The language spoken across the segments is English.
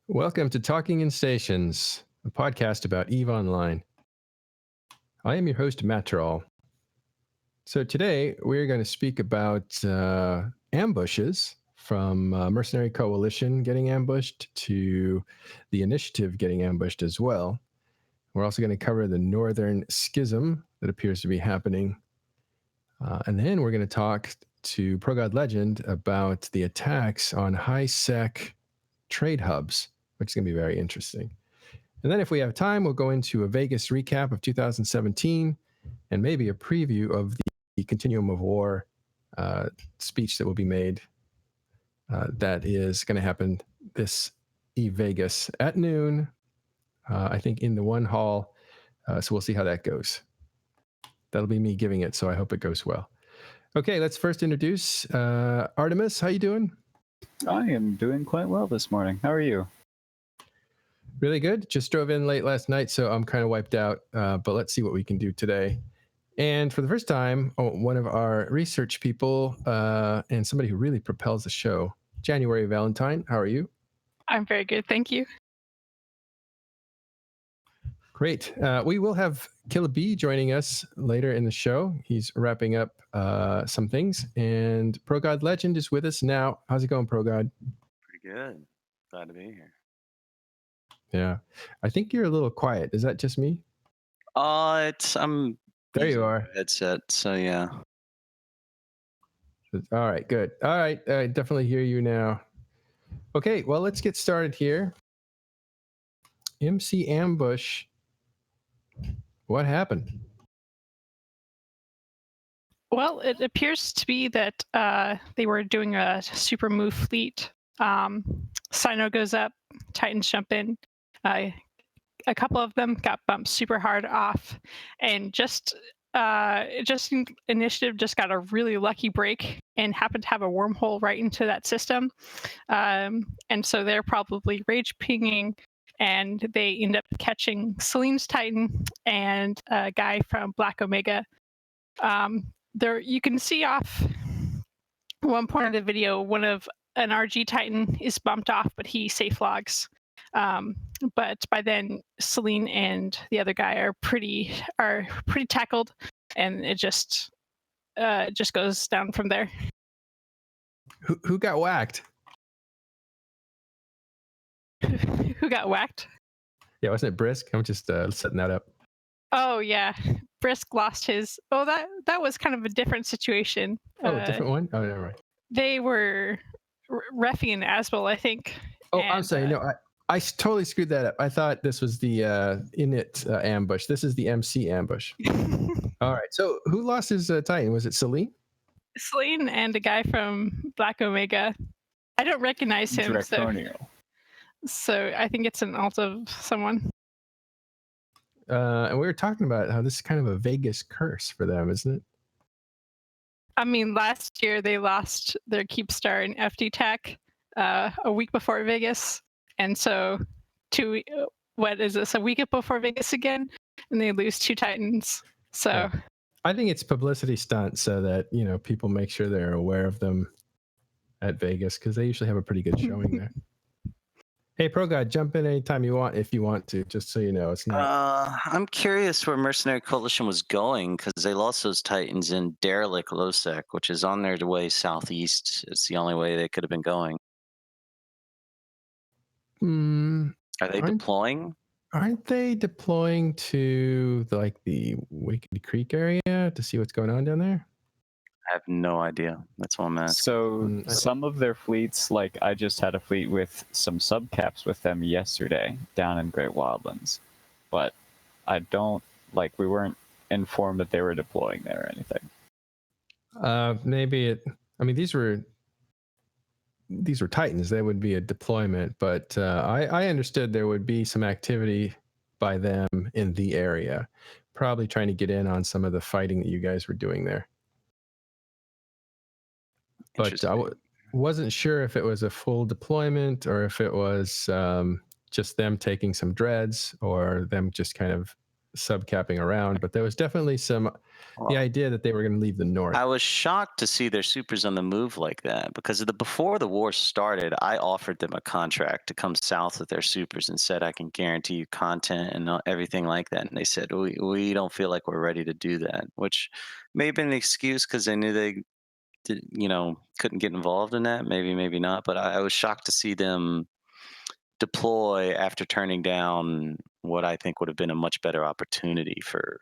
Welcome to Talking in Stations, a podcast about EVE Online. I am your host, Matt Terrell. So today we're going to speak about ambushes from Mercenary Coalition getting ambushed to the Initiative getting ambushed as well. We're also going to cover the Northern Schism that appears to be happening. And then we're going to talk to ProGod Legend about the attacks on high-sec trade hubs, which is going to be very interesting. And then if we have time, we'll go into a Vegas recap of 2017 and maybe a preview of the Continuum of War speech that will be made that is going to happen this Vegas at noon, I think in the one hall. So we'll see how that goes. That'll be me giving it, so I hope it goes well. Okay, let's first introduce Artemis. How you doing? I am doing quite well this morning. How are you? Really good. Just drove in late last night, so I'm kind of wiped out, but let's see what we can do today. And for the first time, one of our research people and somebody who really propels the show, January Valentine. How are you? I'm very good, thank you. Great. We will have Killa B joining us later in the show. He's wrapping up some things. And ProGod Legend is with us now. How's it going, ProGod? Pretty good. Glad to be here. Yeah. I think you're a little quiet. Is that just me? I'm there using you are. a headset, so yeah. All right, good. All right, I definitely hear you now. Okay, well, let's get started here. MC Ambush. What happened? Well, it appears to be that they were doing a super move fleet. Sino goes up, Titans jump in. A couple of them got bumped super hard off, and just Initiative just got a really lucky break and happened to have a wormhole right into that system. And so they're probably rage pinging, and they end up catching Selene's Titan and a guy from Black Omega. There you can see off one point of the video, an RG Titan is bumped off, but he safe logs. But by then, Selene and the other guy are pretty tackled, and it just goes down from there. Who got whacked? Who got whacked? Yeah, wasn't it Brisk? I'm just setting that up. Oh yeah, Brisk lost his. Oh, that was kind of a different situation. Oh, a different one? Oh, never mind. They were Reffy and Asbel, I think. Oh, and, I'm sorry. No, I totally screwed that up. I thought this was the Init ambush. This is the MC ambush. All right. So who lost his Titan? Was it Selene? Selene and a guy from Black Omega. I don't recognize him. So I think it's an alt of someone. And we were talking about how this is kind of a Vegas curse for them, isn't it? I mean, last year they lost their Keepstar and FD Tech a week before Vegas. And so what is this, a week before Vegas again? And they lose 2 Titans. So yeah. I think it's publicity stunt so that, people make sure they're aware of them at Vegas, because they usually have a pretty good showing there. Hey, ProGod, jump in anytime you want, if you want to, just so you know. It's not. I'm curious where Mercenary Coalition was going, because they lost those Titans in Derelict Losec, which is on their way southeast. It's the only way they could have been going. Are they deploying? Aren't they deploying to the Wicked Creek area to see what's going on down there? I have no idea. That's what I'm asking. So some of their fleets, I just had a fleet with some subcaps with them yesterday down in Great Wildlands, but I don't we weren't informed that they were deploying there or anything. Maybe these were Titans. They would be a deployment, but I understood there would be some activity by them in the area, probably trying to get in on some of the fighting that you guys were doing there. But I wasn't sure if it was a full deployment or if it was just them taking some dreads or them just kind of subcapping around, but there was definitely the Well, idea that they were going to leave the north. I was shocked to see their supers on the move like that because before the war started, I offered them a contract to come south with their supers and said I can guarantee you content and everything like that. And they said we don't feel like we're ready to do that, which may have been an excuse because they knew they couldn't get involved in that. Maybe not. But I was shocked to see them deploy after turning down what I think would have been a much better opportunity for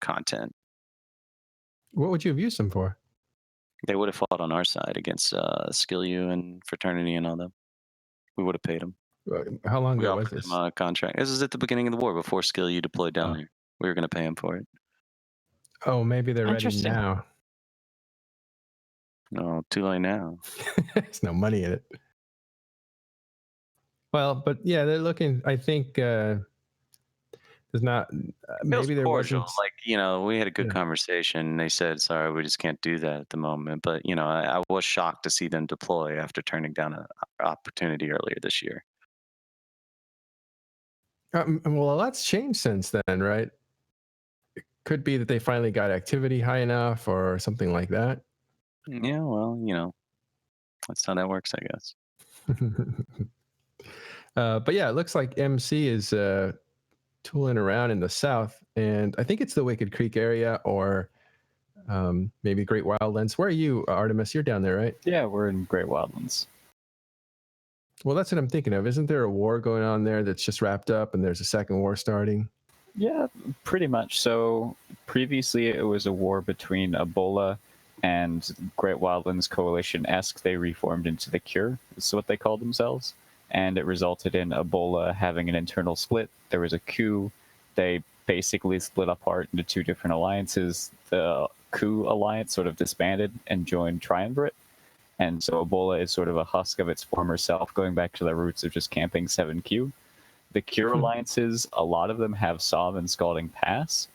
content. What would you have used them for? They would have fought on our side against Skill U and Fraternity and all them. We would have paid them. How long We ago was offered this? them a contract. This was at the beginning of the war before Skill U deployed down Oh. there. We were going to pay them for it. Oh, maybe they're ready Interesting. now. No, too late now. There's no money in it. Well, but yeah, they're looking. I think there's not. Maybe there cordial. wasn't. Like, we had a good Yeah. conversation. They said, sorry, we just can't do that at the moment. But, I was shocked to see them deploy after turning down an opportunity earlier this year. Well, a lot's changed since then, right? It could be that they finally got activity high enough or something like that. Yeah, well, that's how that works, I guess. But yeah, it looks like MC is tooling around in the south, and I think it's the Wicked Creek area or maybe Great Wildlands. Where are you, Artemis? You're down there, right? Yeah, we're in Great Wildlands. Well, that's what I'm thinking of. Isn't there a war going on there that's just wrapped up, and there's a second war starting? Yeah, pretty much. So previously it was a war between Ebola and Great Wildlands Coalition-esque. They reformed into the Cure, is what they called themselves. And it resulted in Ebola having an internal split. There was a coup. They basically split apart into two different alliances. The coup alliance sort of disbanded and joined Triumvirate. And so Ebola is sort of a husk of its former self, going back to the roots of just camping 7Q. The Cure alliances, a lot of them have Sov and Scalding Pass.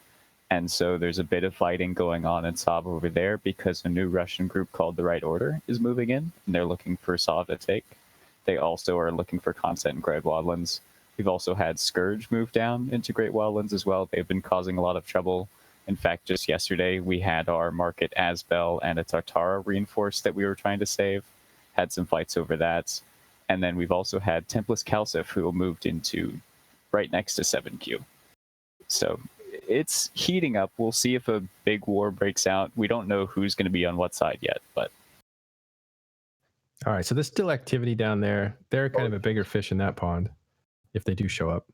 And so there's a bit of fighting going on in Sov over there because a new Russian group called the Right Order is moving in, and they're looking for Sov to take. They also are looking for content in Great Wildlands. We've also had Scourge move down into Great Wildlands as well. They've been causing a lot of trouble. In fact, just yesterday, we had our Market Asbel and a Tartara reinforced that we were trying to save. Had some fights over that. And then we've also had Templis Calcif, who moved into right next to 7Q. So it's heating up. We'll see if a big war breaks out. We don't know who's going to be on what side yet, but... All right, so there's still activity down there. They're kind of a bigger fish in that pond, if they do show up.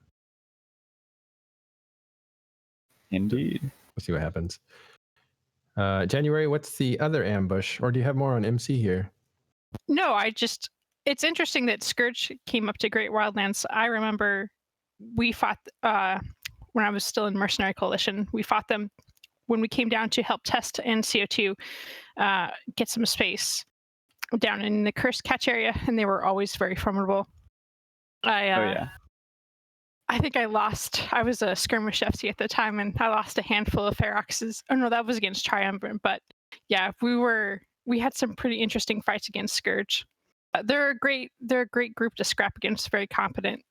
Indeed. We'll see what happens. January, what's the other ambush? Or do you have more on MC here? No, it's interesting that Scourge came up to Great Wildlands. I remember we fought, when I was still in Mercenary Coalition, we fought them when we came down to help test and CO2 get some space down in the Cursed Catch area, and they were always very formidable. I think I was a skirmish FC at the time, and I lost a handful of Feroxes. Oh no, that was against Triumvirate, but yeah, we had some pretty interesting fights against Scourge. They're a great group to scrap against, very competent.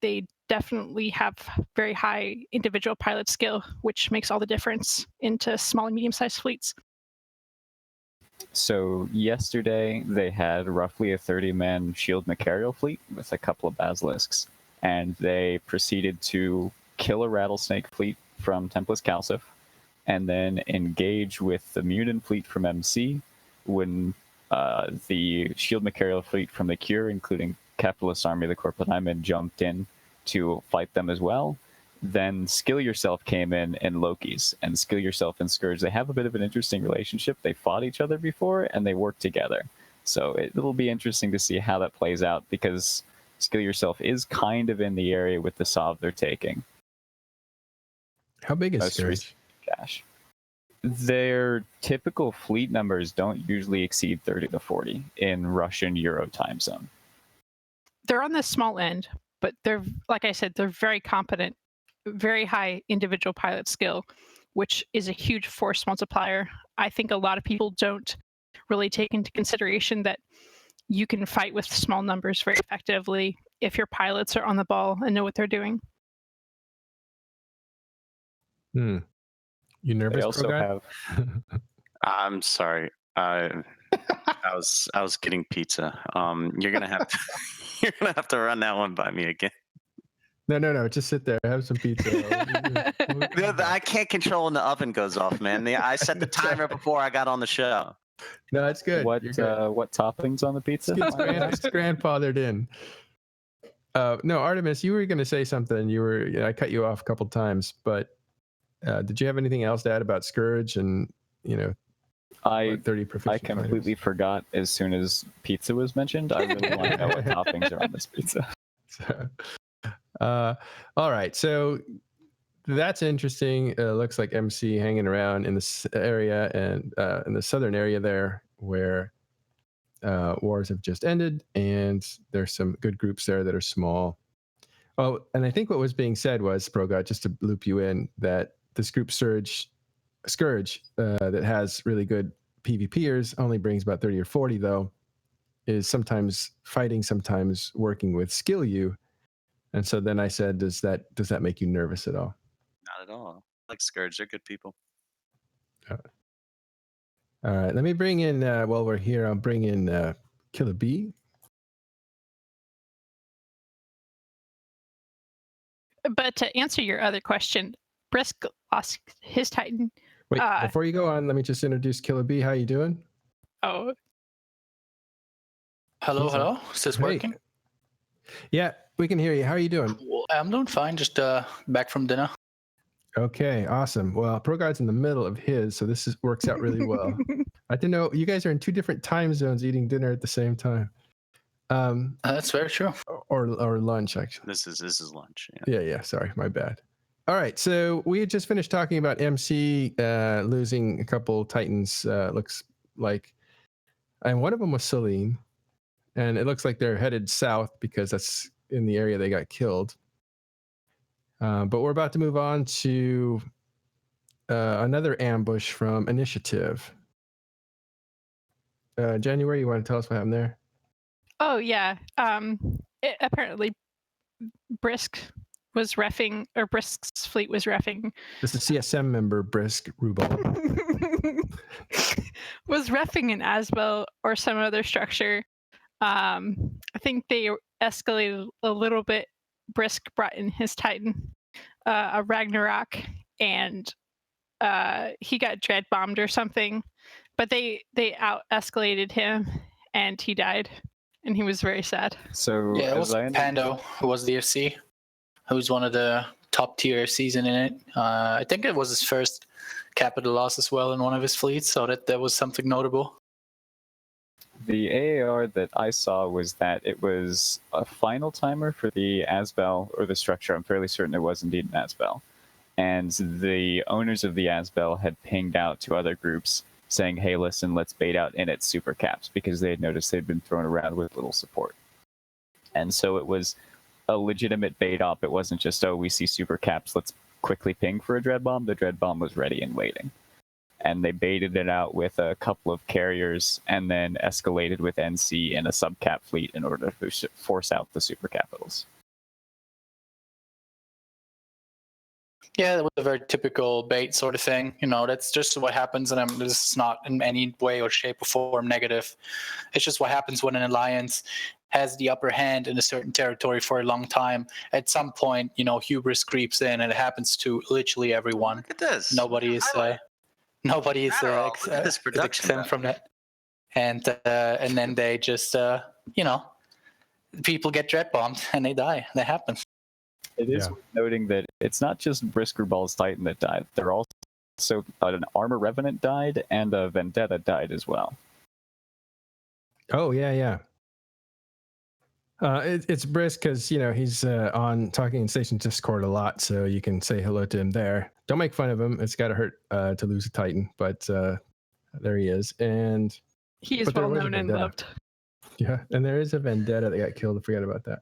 They definitely have very high individual pilot skill, which makes all the difference into small and medium-sized fleets. So yesterday they had roughly a 30-man Shield Macarial fleet with a couple of Basilisks, and they proceeded to kill a Rattlesnake fleet from Templis Calcif, and then engage with the Munin fleet from MC when the Shield Macarial fleet from the Cure, including Capitalist Army of the Corporate Diamond, jumped in to fight them as well. Then Skill Yourself came in and Loki's, and Skill Yourself and Scourge, they have a bit of an interesting relationship. They fought each other before, and they worked together. So it'll be interesting to see how that plays out, because Skill Yourself is kind of in the area with the Sov they're taking. How big is Scourge? Cash. Their typical fleet numbers don't usually exceed 30 to 40 in Russian Euro time zone. They're on the small end, but they're, like I said, they're very competent, very high individual pilot skill, which is a huge force multiplier. I think a lot of people don't really take into consideration that you can fight with small numbers very effectively if your pilots are on the ball and know what they're doing. You They nervous, also Pro guy? have. I'm sorry. I was getting pizza. You're gonna have to you're gonna have to run that one by me again. No. Just sit there. Have some pizza. I can't control when the oven goes off, man. I set the timer before I got on the show. No, it's good. What You're good. what toppings on the pizza? It's grandfathered in. No, Artemis, you were going to say something. I cut you off a couple times, but did you have anything else to add about Scourge and 30 proficient I completely forgot as soon as pizza was mentioned. I really want to know what toppings are on this pizza. All right, so that's interesting. Looks like MC hanging around in this area and in the southern area there where wars have just ended, and there's some good groups there that are small. Oh, and I think what was being said was, Progot, just to loop you in, that this group Scourge that has really good PvPers only brings about 30 or 40 though, is sometimes fighting, sometimes working with Skill U. And so then I said, does that make you nervous at all? Not at all. I like Scourge, they're good people. All right, let me bring in, while we're here, I'll bring in Killer B. But to answer your other question, Brisk lost his Titan. Wait, before you go on, let me just introduce Killer B. How you doing? Oh, Hello. Is this working? Yeah, we can hear you. How are you doing? Well, I'm doing fine. Just back from dinner. Okay, awesome. Well, ProGuard's in the middle of his, so this works out really well. I didn't know you guys are in 2 different time zones eating dinner at the same time. That's very true. Or lunch, actually. This is lunch. Yeah. Sorry, my bad. All right, so we had just finished talking about MC losing a couple Titans. Looks like, and one of them was Celine, and it looks like they're headed south because that's in the area they got killed. But we're about to move on to another ambush from Initiative. January, you want to tell us what happened there? Oh yeah. Apparently, Brisk's fleet was reffing. This is CSM member Brisk Rubal. Was reffing an Asbel or some other structure. I think they escalated a little bit. Brisk brought in his Titan, a Ragnarok, and he got dread bombed or something. But they out escalated him, and he died, and he was very sad. So Yeah, it was Pando who was the FC, who's one of the top tier FCs in it. I think it was his first capital loss as well in one of his fleets, so that was something notable. The AAR that I saw was that it was a final timer for the Asbel or the structure. I'm fairly certain it was indeed an Asbel. And the owners of the Asbel had pinged out to other groups saying, hey, listen, let's bait out in its super caps, because they had noticed they'd been thrown around with little support. And so it was a legitimate bait op. It wasn't just, oh, we see super caps, let's quickly ping for a dread bomb. The dread bomb was ready and waiting. And they baited it out with a couple of carriers and then escalated with NC and a subcap fleet in order to force out the super capitals. Yeah, that was a very typical bait sort of thing. That's just what happens, and this is not in any way or shape or form negative. It's just what happens when an alliance has the upper hand in a certain territory for a long time. At some point, hubris creeps in, and it happens to literally everyone. Look at this. Nobody is exempt from that. And then they just, people get dread bombed and they die. That happens. It is worth noting that it's not just Brisk Rubal's Titan that died. There also an Armor Revenant died and a Vendetta died as well. Oh, yeah. It's Brisk because, he's on Talking in Station Discord a lot, so you can say hello to him there. Don't make fun of him. It's got to hurt to lose a Titan, but there he is. And he is well known and loved. Yeah, and there is a Vendetta that got killed. I forgot about that.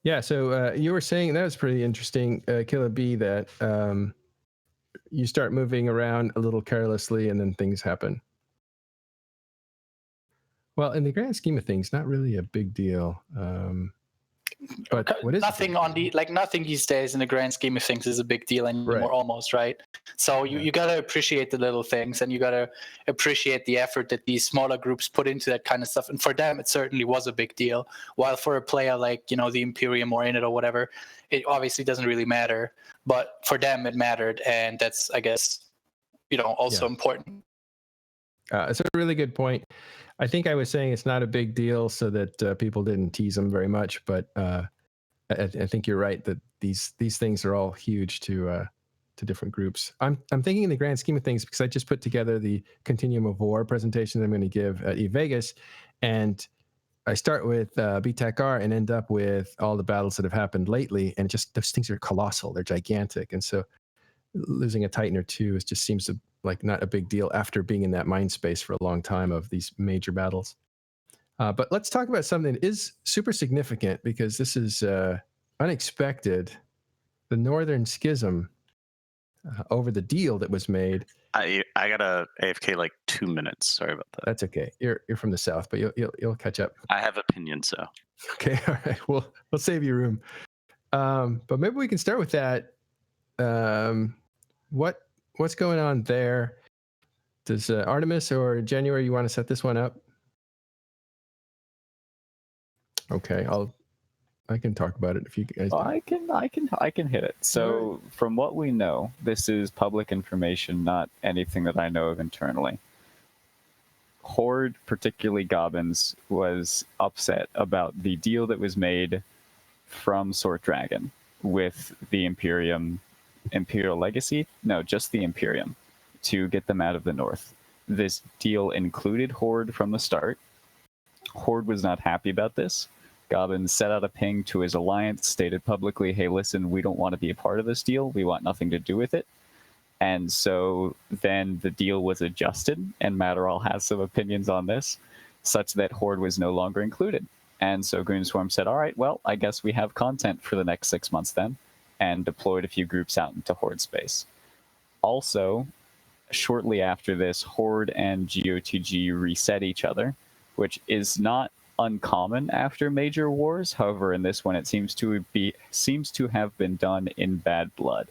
Yeah, so you were saying that was pretty interesting, Killer B, that you start moving around a little carelessly and then things happen. Well, in the grand scheme of things, not really a big deal. But what is nothing nothing these days in the grand scheme of things is a big deal anymore, Right. almost, right? So you gotta appreciate the little things, and you gotta appreciate the effort that these smaller groups put into that kind of stuff. And for them, it certainly was a big deal. While for a player like the Imperium or Init or whatever, it obviously doesn't really matter. But for them, it mattered, and that's, I guess, also important. It's a really good point. I think I was saying it's not a big deal so that people didn't tease them very much, but I think you're right that these things are all huge to different groups. I'm thinking in the grand scheme of things because I just put together the Continuum of War presentation that I'm going to give at eVegas, and I start with BTEC-R and end up with all the battles that have happened lately, and just those things are colossal. They're gigantic, and so losing a Titan or two just seems like not a big deal after being in that mind space for a long time of these major battles. But let's talk about something that is super significant because this is unexpected. The Northern Schism over the deal that was made. I got a AFK like 2 minutes. Sorry about that. That's okay. You're from the south, but you'll catch up. I have opinions, so. Okay, all right. We'll save you room. But maybe we can start with that. What's going on there? Does Artemis or January, you want to set this one up? Okay, I can talk about it if you guys. I can hit it. So from what we know, this is public information, not anything that I know of internally. Horde, particularly Gobbins, was upset about the deal that was made from Sword Dragon with the Imperial Legacy. No, just the Imperium, to get them out of the North. This deal included Horde from the start. Horde was not happy about this. Gobbins set out a ping to his alliance, stated publicly, hey, listen, we don't want to be a part of this deal. We want nothing to do with it. And so then the deal was adjusted, and Matterall has some opinions on this, such that Horde was no longer included. And so Goonswarm said, all right, well, I guess we have content for the next 6 months then, and deployed a few groups out into Horde space. Also, shortly after this, Horde and GOTG reset each other, which is not uncommon after major wars. However, in this one, it seems to have been done in bad blood.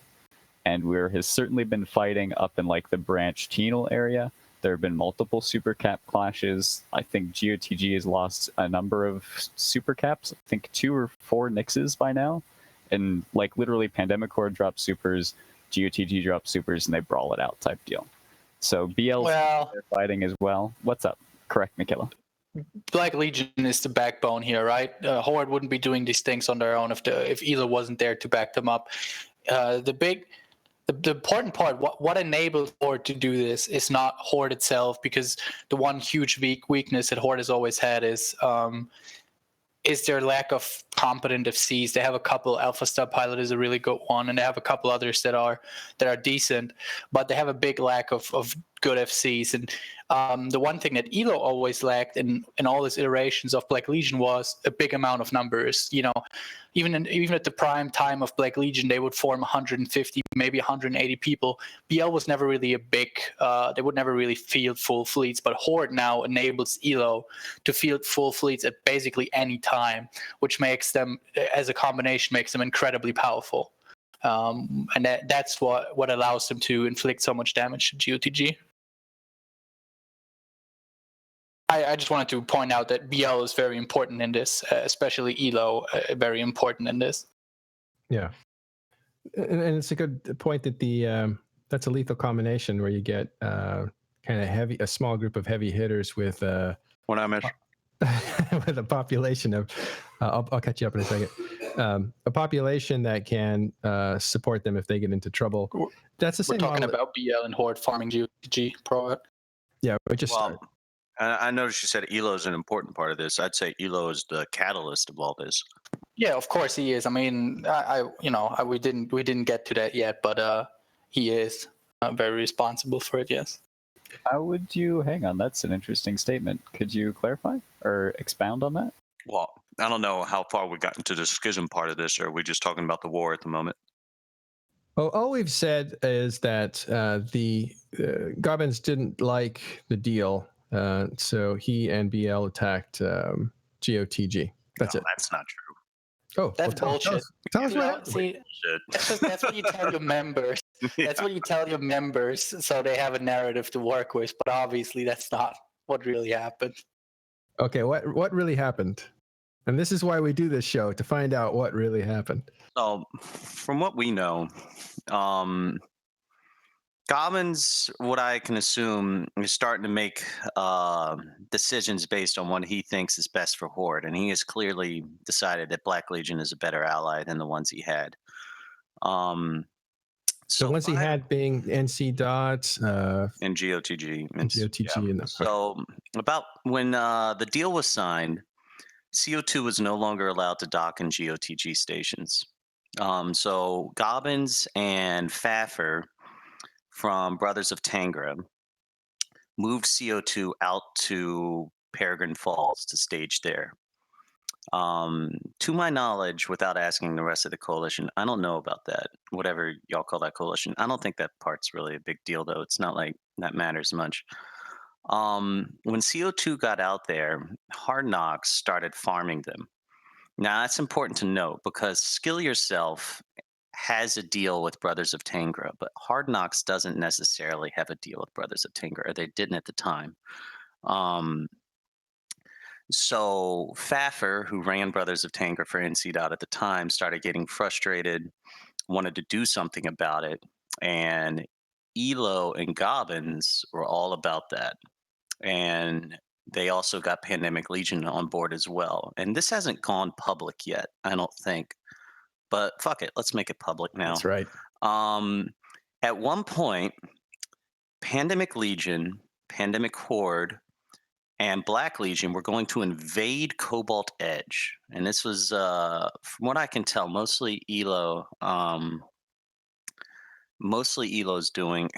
And has certainly been fighting up in like the Branch Tenal area. There have been multiple super cap clashes. I think GOTG has lost a number of super caps. I think 2 or 4 Nixes by now. And like literally Pandemic Horde drops supers, GOTG drops supers, and they brawl it out type deal. So BL's they're fighting as well. What's up? Correct, Mikilla. Black Legion is the backbone here, right? Horde wouldn't be doing these things on their own if Elo wasn't there to back them up. The important part, what enabled Horde to do this is not Horde itself, because the one huge weakness that Horde has always had is their lack of competent FCs. They have a couple. Alpha Star Pilot is a really good one, and they have a couple others that are decent, but they have a big lack of good FCs. And the one thing that Elo always lacked in all its iterations of Black Legion was a big amount of numbers. Even at the prime time of Black Legion, they would form 150, maybe 180 people. BL was never really a big. They would never really field full fleets, but Horde now enables Elo to field full fleets at basically any time, which makes them, as a combination, makes them incredibly powerful. And that's what allows them to inflict so much damage to GOTG. I just wanted to point out that BL is very important in this, especially Elo, very important in this. Yeah, and it's a good point that that's a lethal combination where you get kind of a small group of heavy hitters with When I measure. with a population of, I'll catch you up in a second. A population that can support them if they get into trouble. That's the same. We're talking about BL and Horde farming GOTG Pro. Yeah, we just started. I noticed you said Elo is an important part of this. I'd say Elo is the catalyst of all this. Yeah, of course he is. I mean, we didn't get to that yet, but he is very responsible for it. Yes. How would you hang on? That's an interesting statement. Could you clarify or expound on that? Well, I don't know how far we got into the schism part of this, or are we just talking about the war at the moment? Well, all we've said is that the Gobbins didn't like the deal. So he and BL attacked GOTG. That's it. That's not true. Oh, That's bullshit. Tell us You what know, happened. see, Shit. that's what you tell your members. That's what you tell your members, so they have a narrative to work with. But obviously, that's not what really happened. Okay, what really happened? And this is why we do this show, to find out what really happened. So, from what we know, Gobbins, what I can assume, is starting to make decisions based on what he thinks is best for Horde, and he has clearly decided that Black Legion is a better ally than the ones he had. So once he had being NC Dot and GOTG, GOTG, and so about when the deal was signed, CO2 was no longer allowed to dock in GOTG stations. So Gobbins and Faffer from Brothers of Tangra moved CO2 out to Peregrine Falls to stage there. To my knowledge, without asking the rest of the coalition, I don't know about that. Whatever y'all call that coalition, I don't think that part's really a big deal, though. It's not like that matters much. When CO2 got out there, Hard Knocks started farming them. Now that's important to note because Skill Yourself has a deal with Brothers of Tangra, but Hard Knocks doesn't necessarily have a deal with Brothers of Tangra, or they didn't at the time. So Faffer, who ran Brothers of Tangra for NC Dot at the time, started getting frustrated, wanted to do something about it, and Elo and Gobbins were all about that. And they also got Pandemic Legion on board as well. And this hasn't gone public yet, I don't think. But fuck it, let's make it public now. That's right. At one point, Pandemic Legion, Pandemic Horde, and Black Legion were going to invade Cobalt Edge. And this was, from what I can tell, mostly Elo. Mostly Elo's doing.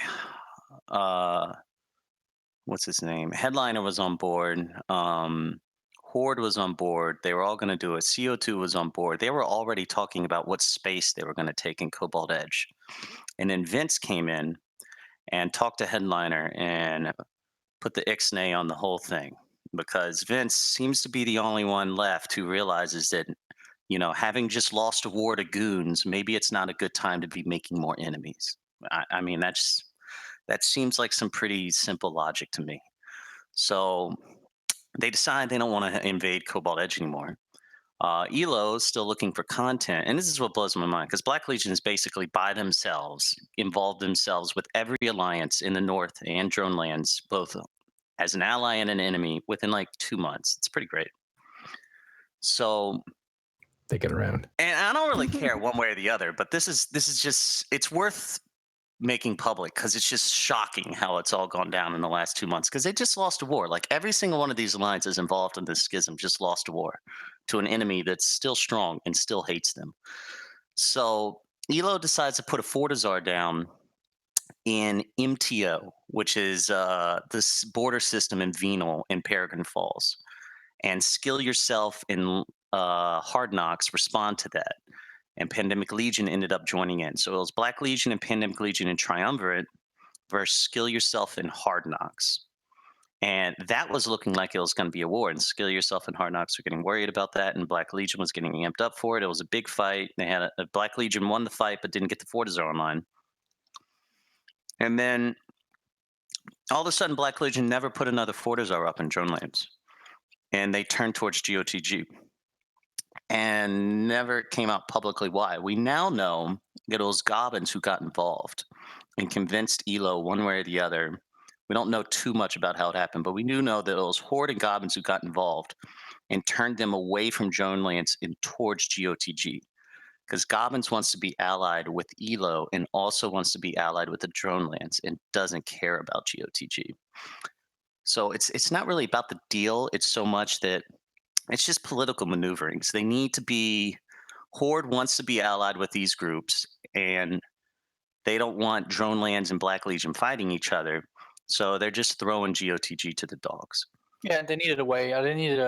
What's his name? Headliner was on board. Horde was on board. They were all going to do it. CO2 was on board. They were already talking about what space they were going to take in Cobalt Edge. And then Vince came in and talked to Headliner and put the ixnay on the whole thing, because Vince seems to be the only one left who realizes that, you know, having just lost a war to goons, maybe it's not a good time to be making more enemies. I mean, that seems like some pretty simple logic to me. So they decide they don't want to invade Cobalt Edge anymore. Elo is still looking for content, and this is what blows my mind, because Black Legion is basically by themselves, involved themselves with every alliance in the North and Drone Lands, both as an ally and an enemy, within like 2 months. It's pretty great. So they get around, and I don't really care one way or the other, but this is just, it's worth making public because it's just shocking how it's all gone down in the last 2 months, because they just lost a war. Like every single one of these alliances involved in this schism just lost a war to an enemy that's still strong and still hates them. So Elo decides to put a Fortizar down in MTO, which is this border system in Venal in Peregrine Falls, and Skill Yourself and Hard Knocks respond to that. And Pandemic Legion ended up joining in. So it was Black Legion and Pandemic Legion in Triumvirate versus Skill Yourself and Hard Knocks. And that was looking like it was going to be a war. And Skill Yourself and Hard Knocks were getting worried about that. And Black Legion was getting amped up for it. It was a big fight. They had a Black Legion won the fight, but didn't get the Fortizar online. And then all of a sudden, Black Legion never put another Fortizar up in Drone Lands. And they turned towards GOTG. And never came out publicly why. We now know that it was Gobbins who got involved and convinced Elo one way or the other. We don't know too much about how it happened, but we do know that it was Horde and Gobbins who got involved and turned them away from Drone Lands and towards GOTG. Because Gobbins wants to be allied with Elo and also wants to be allied with the Drone Lands and doesn't care about GOTG. So it's not really about the deal. It's so much that it's just political maneuverings. They need to be, Horde wants to be allied with these groups, and they don't want Drone Lands and Black Legion fighting each other. So they're just throwing GOTG to the dogs. Yeah, they needed a way. They needed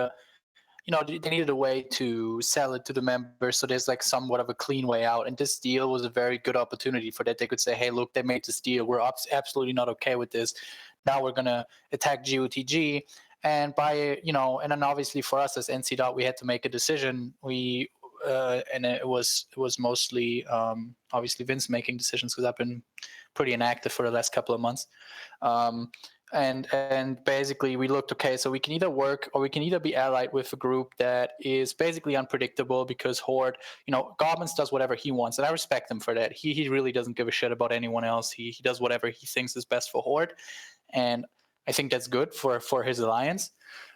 a way to sell it to the members, so there's like somewhat of a clean way out. And this deal was a very good opportunity for that. They could say, "Hey, look, they made this deal. We're absolutely not okay with this. Now we're gonna attack GOTG." And and then obviously for us as NC Dot, we had to make a decision. and it was mostly obviously Vince making decisions because I've been pretty inactive for the last couple of months. And basically we looked, okay, so we can either work or we can either be allied with a group that is basically unpredictable because Horde, Goblins does whatever he wants, and I respect him for that. He really doesn't give a shit about anyone else. He does whatever he thinks is best for Horde, and I think that's good for his alliance.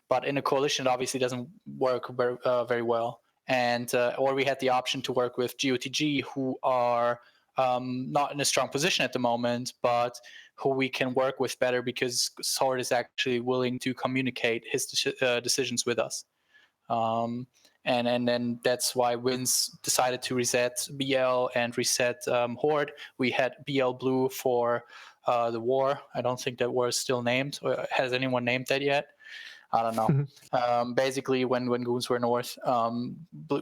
But in a coalition, it obviously doesn't work very well. And or we had the option to work with GOTG, who are not in a strong position at the moment, but who we can work with better because Sword is actually willing to communicate his decisions with us. And then that's why Vince decided to reset BL and reset Horde. We had BL Blue for the war. I don't think that war is still named. Has anyone named that yet? I don't know. Basically, when Goons were North,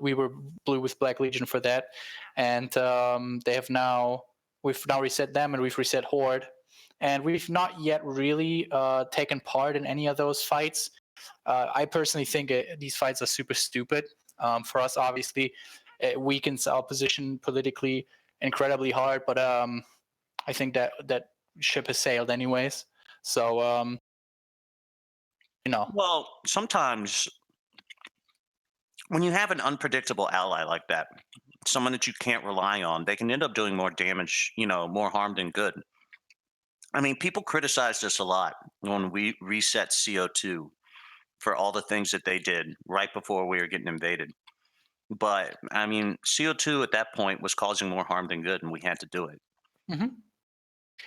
we were blue with Black Legion for that, and we've now reset them, and we've reset Horde, and we've not yet really taken part in any of those fights. I personally think these fights are super stupid. For us, obviously, it weakens our position politically incredibly hard, but I think that ship has sailed anyways. So. Well, sometimes when you have an unpredictable ally like that, someone that you can't rely on, they can end up doing more damage, more harm than good. I mean, people criticized us a lot when we reset CO2 for all the things that they did right before we were getting invaded. But I mean, CO2 at that point was causing more harm than good, and we had to do it. Mm-hmm.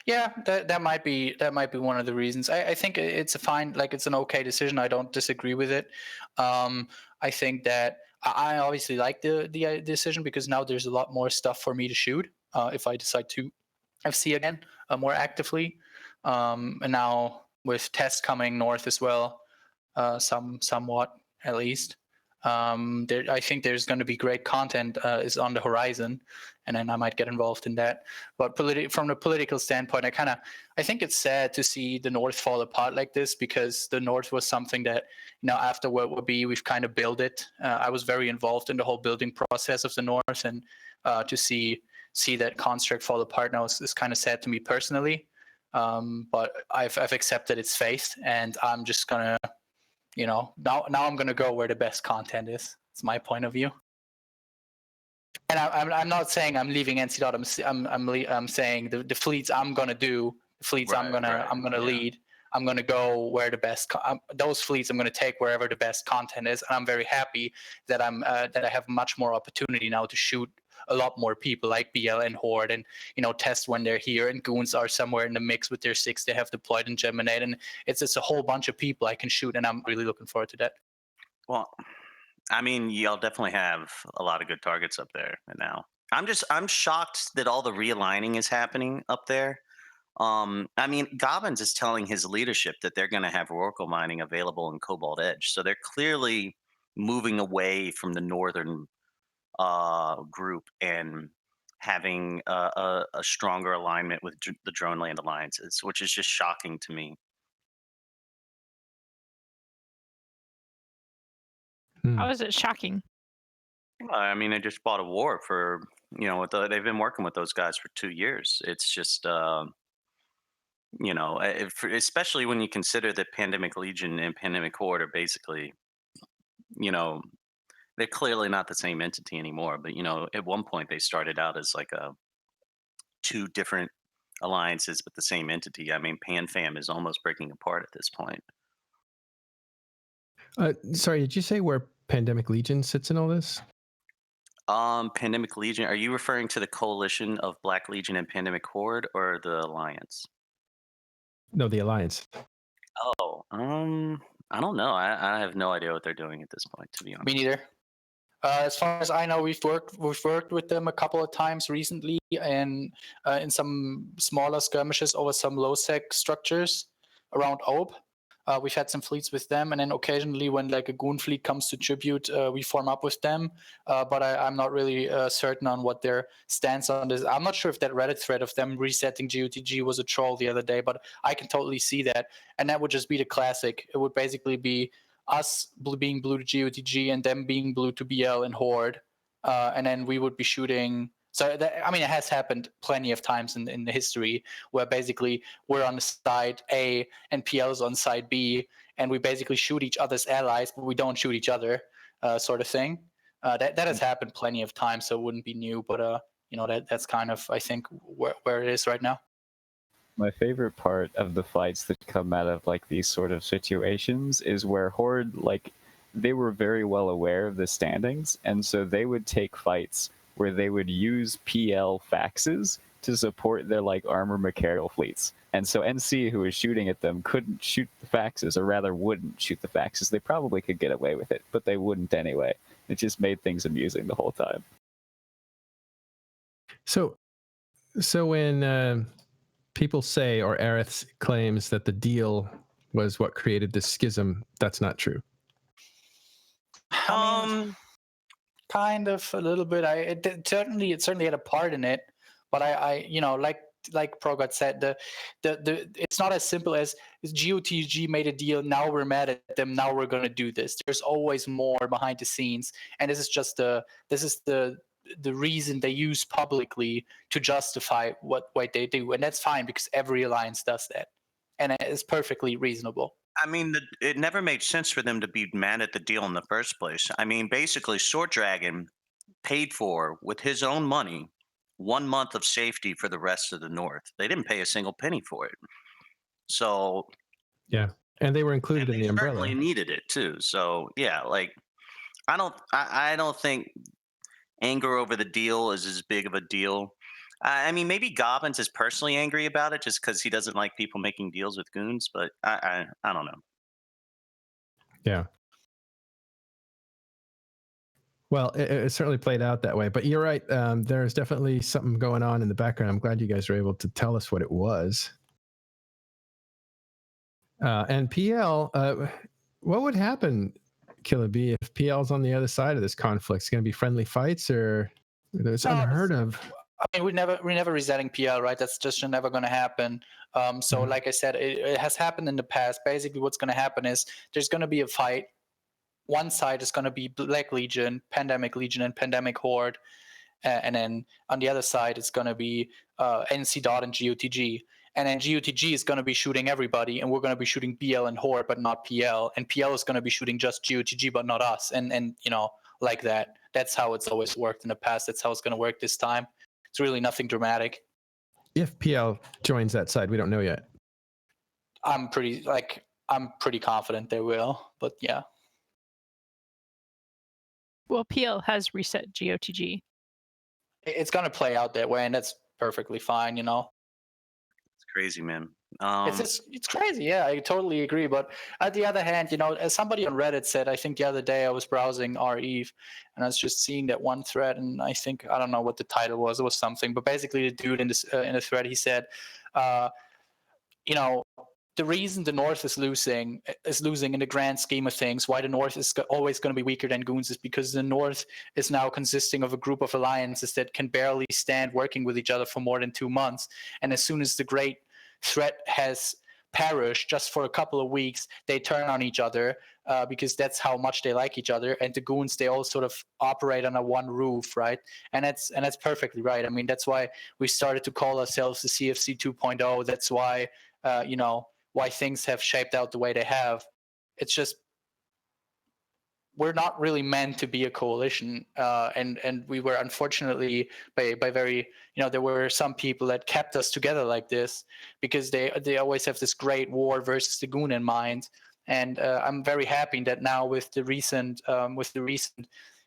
Yeah, that might be one of the reasons. I think it's it's an okay decision. I don't disagree with it. I think that I obviously like the decision because now there's a lot more stuff for me to shoot if I decide to FC again more actively. And now with Test coming north as well, somewhat at least. I think there's going to be great content is on the horizon, and then I might get involved in that. But from the political standpoint, I think it's sad to see the North fall apart like this because the North was something that after World War B we've kind of built it. I was very involved in the whole building process of the North, and to see that construct fall apart now is kind of sad to me personally. But I've accepted its fate, and I'm just gonna. Now I'm going to go where the best content is. It's my point of view. And I'm not saying I'm leaving NC. I'm saying the fleets I'm going to do, the fleets I'm going to lead. I'm going to go where the best those fleets I'm going to take wherever the best content is. And I'm very happy that that I have much more opportunity now to shoot a lot more people like BL and Horde, and Test when they're here, and Goons are somewhere in the mix with their 6 they have deployed in Geminate, and it's just a whole bunch of people I can shoot, and I'm really looking forward to that. Well, I mean, y'all definitely have a lot of good targets up there now. I'm shocked that all the realigning is happening up there. I mean, Gobbins is telling his leadership that they're going to have Oracle mining available in Cobalt Edge, so they're clearly moving away from the northern group and having a stronger alignment with the Drone Land alliances, which is just shocking to me. How is it shocking? I mean, they just bought a war for they've been working with those guys for 2 years. It's just especially when you consider that Pandemic Legion and Pandemic Horde are basically they're clearly not the same entity anymore, but at one point they started out as like two different alliances but the same entity. I mean, PanFam is almost breaking apart at this point. Sorry, did you say where Pandemic Legion sits in all this? Pandemic Legion, are you referring to the coalition of Black Legion and Pandemic Horde or the alliance? No, the alliance. Oh, I don't know. I have no idea what they're doing at this point, to be honest. Me neither. As far as I know, we've worked with them a couple of times recently, and in some smaller skirmishes over some low sec structures around Ope. We've had some fleets with them, and then occasionally when like a Goon fleet comes to tribute, we form up with them. But I'm not really certain on what their stance on this. I'm not sure if that Reddit thread of them resetting GOTG was a troll the other day, but I can totally see that. And that would just be the classic. It would basically be us being blue to GOTG and them being blue to BL and Horde. and then we would be shooting. So I mean, it has happened plenty of times in the history where basically we're on the side A and PL's on side B, and we basically shoot each other's allies, but we don't shoot each other, sort of thing. That has happened plenty of times, so it wouldn't be new. But that's kind of, I think, where it is right now. My favorite part of the fights that come out of like these sort of situations is where Horde, like, they were very well aware of the standings, and so they would take fights where they would use PL faxes to support their like armor material fleets. And so NC, who was shooting at them, couldn't shoot the faxes, or rather wouldn't shoot the faxes. They probably could get away with it, but they wouldn't anyway. It just made things amusing the whole time. So when people say, or Aerith claims that the deal was what created this schism, that's not true. I mean, kind of a little bit. It certainly had a part in it, but I like Progot said, the it's not as simple as GOTG made a deal, now we're mad at them, now we're going to do this. There's always more behind the scenes, and this is the reason they use publicly to justify what they do, and that's fine because every alliance does that, and it's perfectly reasonable. I mean, it never made sense for them to be mad at the deal in the first place. I mean, basically, Sword Dragon paid for, with his own money, 1 month of safety for the rest of the North. They didn't pay a single penny for it. So yeah, and they were included in the umbrella. Certainly needed it too. So yeah, like I don't think anger over the deal is as big of a deal. I mean, maybe Gobbins is personally angry about it just because he doesn't like people making deals with goons, but I don't know. Yeah. Well, it certainly played out that way, but you're right. There's definitely something going on in the background. I'm glad you guys were able to tell us what it was. And PL, what would happen, Killer B, if PL's on the other side of this conflict? It's going to be friendly fights, or it's unheard of? I mean, we're never resetting PL, right? That's just never going to happen. So, like I said, it has happened in the past. Basically, what's going to happen is there's going to be a fight. One side is going to be Black Legion, Pandemic Legion, and Pandemic Horde, and then on the other side it's going to be NC Dot and GOTG. And then GOTG is going to be shooting everybody, and we're going to be shooting BL and Horde, but not PL. And PL is going to be shooting just GOTG, but not us. And like that. That's how it's always worked in the past. That's how it's going to work this time. It's really nothing dramatic. If PL joins that side, we don't know yet. I'm pretty confident they will, but yeah. Well, PL has reset GOTG. It's going to play out that way, and that's perfectly fine, It's crazy, man. It's crazy. Yeah, I totally agree. But at the other hand, as somebody on Reddit said, I think the other day I was browsing REVE and I was just seeing that one thread, and I don't know what the title was. It was something, but basically the dude in the thread, he said, the reason the North is losing in the grand scheme of things, why the North is always going to be weaker than Goons, is because the North is now consisting of a group of alliances that can barely stand working with each other for more than 2 months. And as soon as the great threat has perished just for a couple of weeks, they turn on each other because that's how much they like each other. And the Goons, they all sort of operate under one roof, right? And that's perfectly right. I mean, that's why we started to call ourselves the CFC 2.0. That's why, why things have shaped out the way they have. It's just we're not really meant to be a coalition, and we were unfortunately by very there were some people that kept us together like this because they always have this great war versus the Goon in mind. And I'm very happy that now with the recent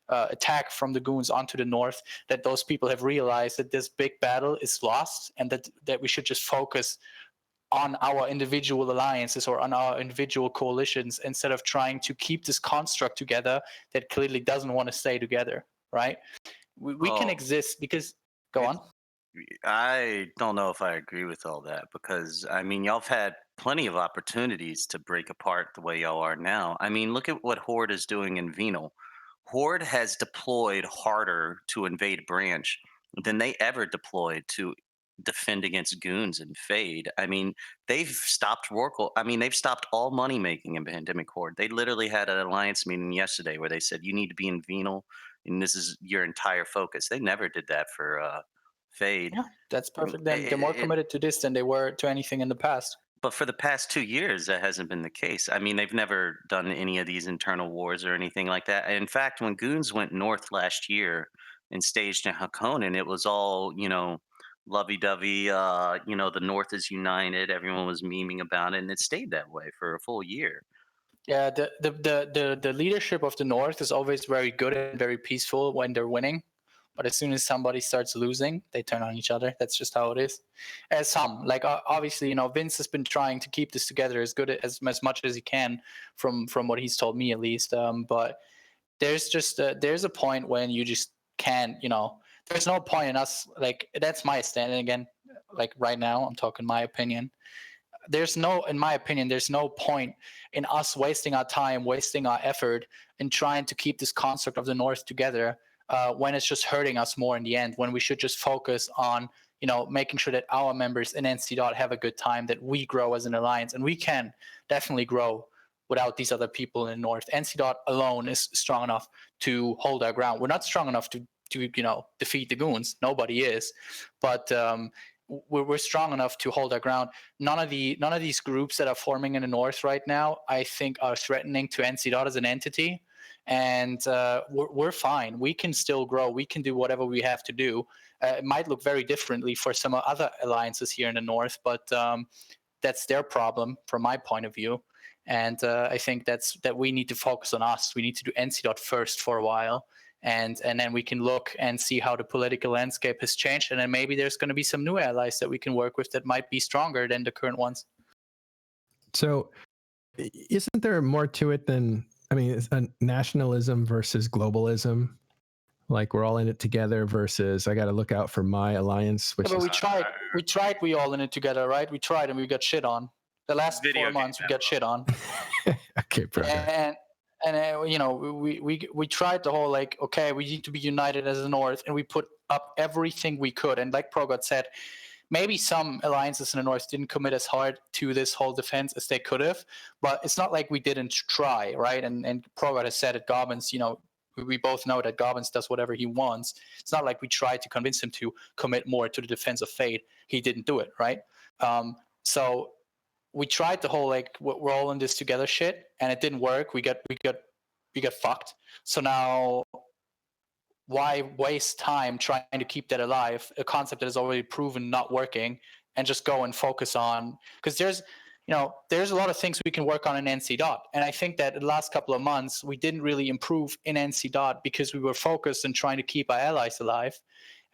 attack from the Goons onto the North, that those people have realized that this big battle is lost, and that we should just focus on our individual alliances or on our individual coalitions instead of trying to keep this construct together that clearly doesn't want to stay together, right? We can exist because go on. I don't know if I agree with all that, because I mean, y'all have had plenty of opportunities to break apart the way y'all are now. I mean, look at what Horde is doing in Venal. Horde has deployed harder to invade Branch than they ever deployed to defend against Goons and Fade. I mean, they've stopped Rorqual. I mean, they've stopped all money making in Pandemic Horde. They literally had an alliance meeting yesterday where they said, you need to be in Venal and this is your entire focus. They never did that for Fade. Yeah, that's I mean, perfect. They're more it, committed to this than they were to anything in the past. but for the past 2 years, that hasn't been the case. I mean, they've never done any of these internal wars or anything like that. In fact, when Goons went north last year and staged in Hakonen, it was all, lovey-dovey. The North is united. Everyone was memeing about it, and it stayed that way for a full year. Yeah, the leadership of the North is always very good and very peaceful when they're winning. But as soon as somebody starts losing, they turn on each other. That's just how it is. As some, like obviously, Vince has been trying to keep this together as good as much as he can, from what he's told me at least. But there's just there's a point when you just can't. There's no point in us, like, that's my stand. And again, like right now, I'm talking my opinion. In my opinion, there's no point in us wasting our time, wasting our effort in trying to keep this construct of the North together, when it's just hurting us more in the end, when we should just focus on, making sure that our members in NC Dot have a good time, that we grow as an alliance. And we can definitely grow without these other people in the North. NC Dot alone is strong enough to hold our ground. We're not strong enough to defeat the Goons. Nobody is. But we're strong enough to hold our ground. None of these groups that are forming in the North right now, I think, are threatening to NC Dot as an entity. And we're fine. We can still grow. We can do whatever we have to do. It might look very differently for some other alliances here in the North, but that's their problem from my point of view. And I think that we need to focus on us. We need to do NC Dot first for a while. And then we can look and see how the political landscape has changed. And then maybe there's going to be some new allies that we can work with that might be stronger than the current ones. So isn't there more to it than, it's a nationalism versus globalism? Like we're all in it together versus I got to look out for my alliance. Which but is... we tried we all in it together, right? We tried and we got shit on. The last 4 months we got shit on. Okay, brother. And we tried the whole, like, okay, we need to be united as the North, and we put up everything we could. And like Progot said, maybe some alliances in the North didn't commit as hard to this whole defense as they could have, but it's not like we didn't try, right? And Progot has said it, Gobbins, we both know that Gobbins does whatever he wants. It's not like we tried to convince him to commit more to the defense of Fade. He didn't do it, right? So we tried the whole, like, we're all in this together shit, and it didn't work. We got fucked. So now, why waste time trying to keep that alive, a concept that is already proven not working, and just go and focus on, because there's a lot of things we can work on in NC Dot. And I think that in the last couple of months, we didn't really improve in NC Dot because we were focused on trying to keep our allies alive.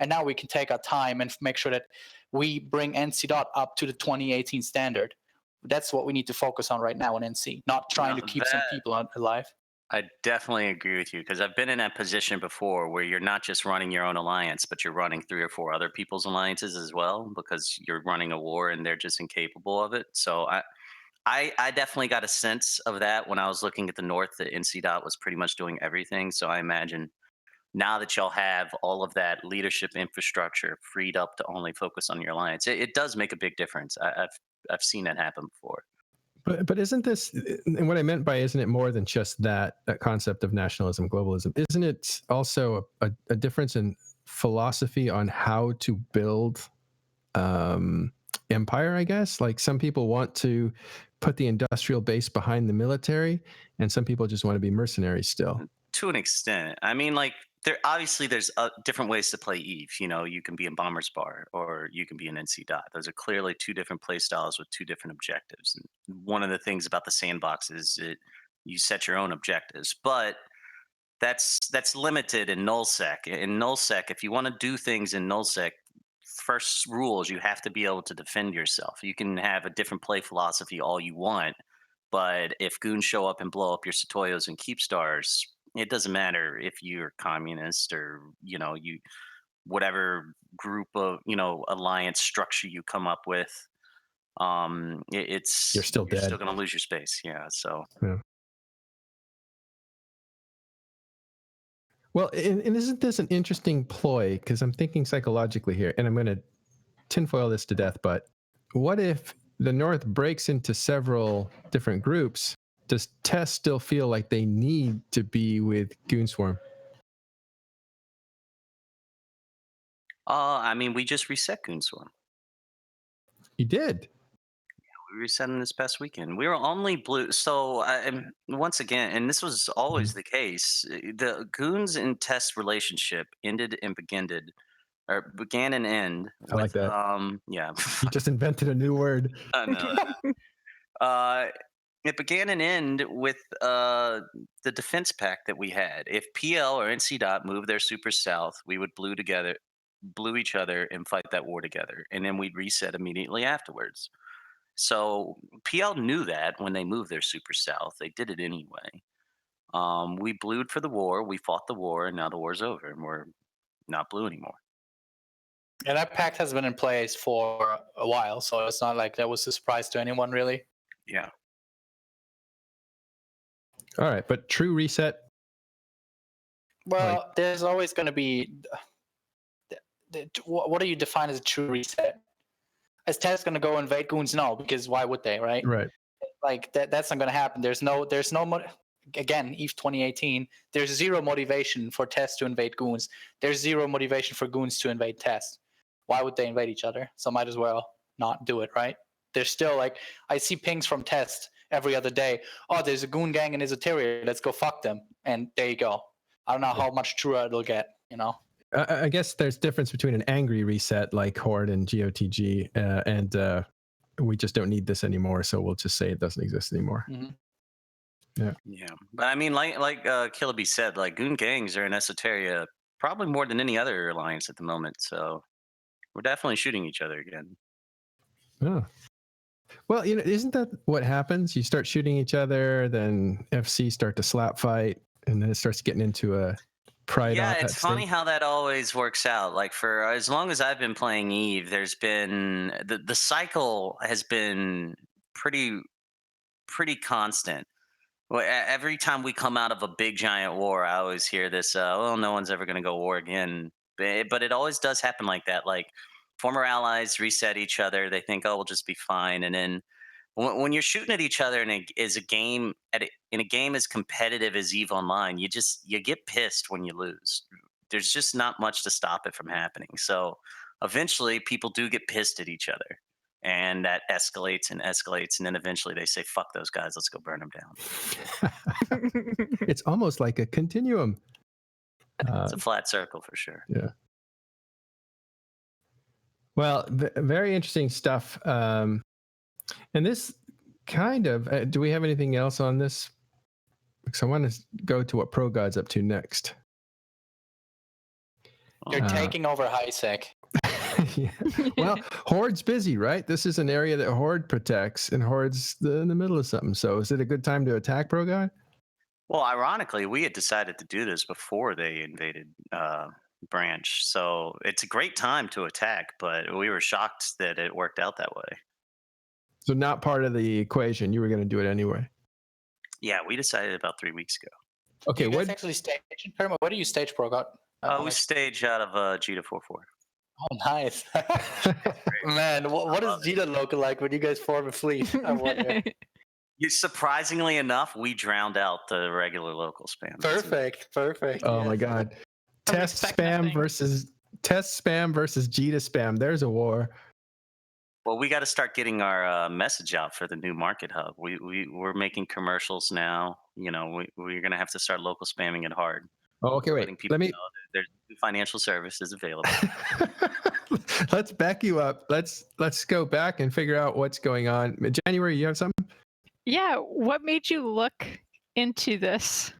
And now we can take our time and make sure that we bring NC Dot up to the 2018 standard. That's what we need to focus on right now in NC, not trying to keep some people alive. I definitely agree with you, because I've been in that position before where you're not just running your own alliance, but you're running 3 or 4 other people's alliances as well, because you're running a war and they're just incapable of it. So I definitely got a sense of that when I was looking at the North, that NC Dot was pretty much doing everything. So I imagine now that y'all have all of that leadership infrastructure freed up to only focus on your alliance, it does make a big difference. I've seen that happen before. But isn't this, and what I meant by isn't it more than just that concept of nationalism, globalism? Isn't it also a difference in philosophy on how to build empire, I guess? Like some people want to put the industrial base behind the military, and some people just want to be mercenaries still. To an extent. I mean, like, there's different ways to play Eve. You can be in Bomber's Bar or you can be in NC Dot. Those are clearly 2 different play styles with 2 different objectives. And one of the things about the sandbox is that you set your own objectives, but that's limited in nullsec. In nullsec, if you want to do things in nullsec, first rule is you have to be able to defend yourself. You can have a different play philosophy all you want, but if goons show up and blow up your Satoyos and Keepstars, it doesn't matter if you're communist or you whatever group of alliance structure you come up with. You're still dead. You're still going to lose your space. Yeah. So. Yeah. Well, and isn't this an interesting ploy? Because I'm thinking psychologically here, and I'm going to tinfoil this to death. But what if the North breaks into several different groups? Does Tess still feel like they need to be with Goonswarm? I mean, we just reset Goonswarm. You did. We reset them this past weekend. We were only blue. So, once again, and this was always the case, the Goons and Test relationship ended and began and end I like with, that. yeah, You just invented a new word. I know. Uh, it began and end with the defense pact that we had. If PL or NC Dot moved their super south, we would blue each other, and fight that war together, and then we'd reset immediately afterwards. So PL knew that when they moved their super south, they did it anyway. We blued for the war, we fought the war, and now the war's over, and we're not blue anymore. And that pact has been in place for a while, so it's not like that was a surprise to anyone, really. Yeah. All right, but true reset. Well, there's always going to be. What do you define as a true reset? Is Test going to go invade Goons? No, because why would they, right? Right. Like that's not going to happen. There's no again, EVE 2018. There's zero motivation for Test to invade Goons. There's zero motivation for Goons to invade Test. Why would they invade each other? So might as well not do it, right? There's still like I see pings from Test every other day. Oh, there's a Goon gang in Esoteria. Let's go fuck them. And there you go. I don't know how much truer it'll get, you know? I guess there's difference between an angry reset like Horde and GOTG and we just don't need this anymore, so we'll just say it doesn't exist anymore. Mm-hmm. Yeah. But I mean, like Killaby said, like Goon gangs are in Esoteria probably more than any other alliance at the moment. So we're definitely shooting each other again. Oh. Well, isn't that what happens? You start shooting each other, then FC start to slap fight, and then it starts getting into a pride. Yeah, it's funny how that always works out. Like for as long as I've been playing EVE, there's been the cycle has been pretty constant. Well, every time we come out of a big giant war, I always hear this, well, no one's ever going to go war again. But it always does happen like that. Like former allies reset each other. They think, oh, we'll just be fine. And then when you're shooting at each other in a game as competitive as EVE Online, you get pissed when you lose. There's just not much to stop it from happening. So eventually people do get pissed at each other. And that escalates, and then eventually they say, "Fuck those guys, let's go burn them down." It's almost like a continuum. It's a flat circle for sure. Yeah. Well, very interesting stuff. And this kind of, do we have anything else on this? Because I want to go to what ProGod's up to next. You're taking over HiSec. Yeah. Well, Horde's busy, right? This is an area that Horde protects, and Horde's in the middle of something. So is it a good time to attack ProGod? Well, ironically, we had decided to do this before they invaded Branch. So it's a great time to attack, but we were shocked that it worked out that way. So not part of the equation. You were going to do it anyway. Yeah, we decided about 3 weeks ago. Okay, what actually stage in Perma? What do you stage ProGod? We stage out of Jita 4.4. Oh, nice. Man, what does Jita look like when you guys form a fleet? I wonder. Surprisingly enough, we drowned out the regular local spam. Perfect. Oh my God. Test spam versus Jita spam. There's a war. Well, we got to start getting our message out for the new market hub. We're making commercials now. We're going to have to start local spamming it hard. Oh, okay, wait. Let me. There's financial services available. Let's back you up. Let's go back and figure out what's going on. January, you have something? Yeah. What made you look into this?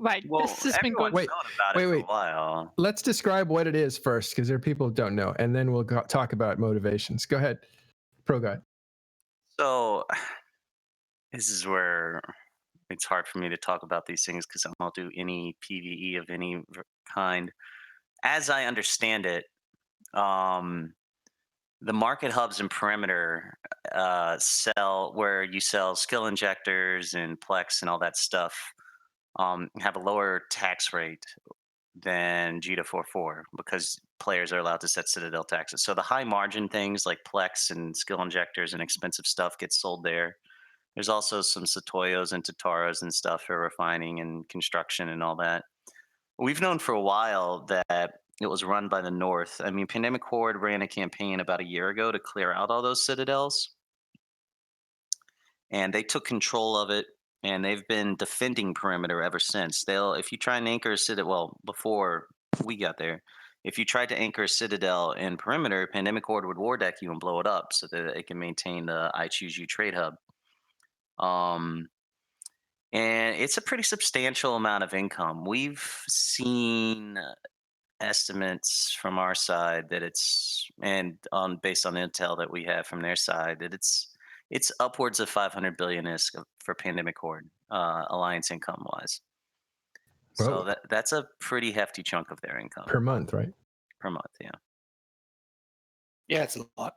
This has been going. Wait. For a while. Let's describe what it is first, because there are people who don't know, and then we'll talk about motivations. Go ahead, ProGod. So, this is where it's hard for me to talk about these things because I don't do any PvE of any kind. As I understand it, the market hubs and perimeter where you sell skill injectors and Plex and all that stuff have a lower tax rate than Jita 4.4 because players are allowed to set Citadel taxes. So the high margin things like Plex and skill injectors and expensive stuff get sold there. There's also some Satoyos and Tataros and stuff for refining and construction and all that. We've known for a while that it was run by the North. I mean, Pandemic Horde ran a campaign about a year ago to clear out all those citadels, and they took control of it, and they've been defending perimeter ever since. If you try and anchor a citadel, well, before we got there, if you tried to anchor a citadel in perimeter, Pandemic Horde would war deck you and blow it up so that it can maintain the I Choose You trade hub. And it's a pretty substantial amount of income. We've seen estimates from our side that based on intel that we have from their side, that it's upwards of 500 billion isk for Pandemic Horde alliance income wise. So Whoa. that's a pretty hefty chunk of their income Per month, right? per month. Yeah. Yeah, it's a lot.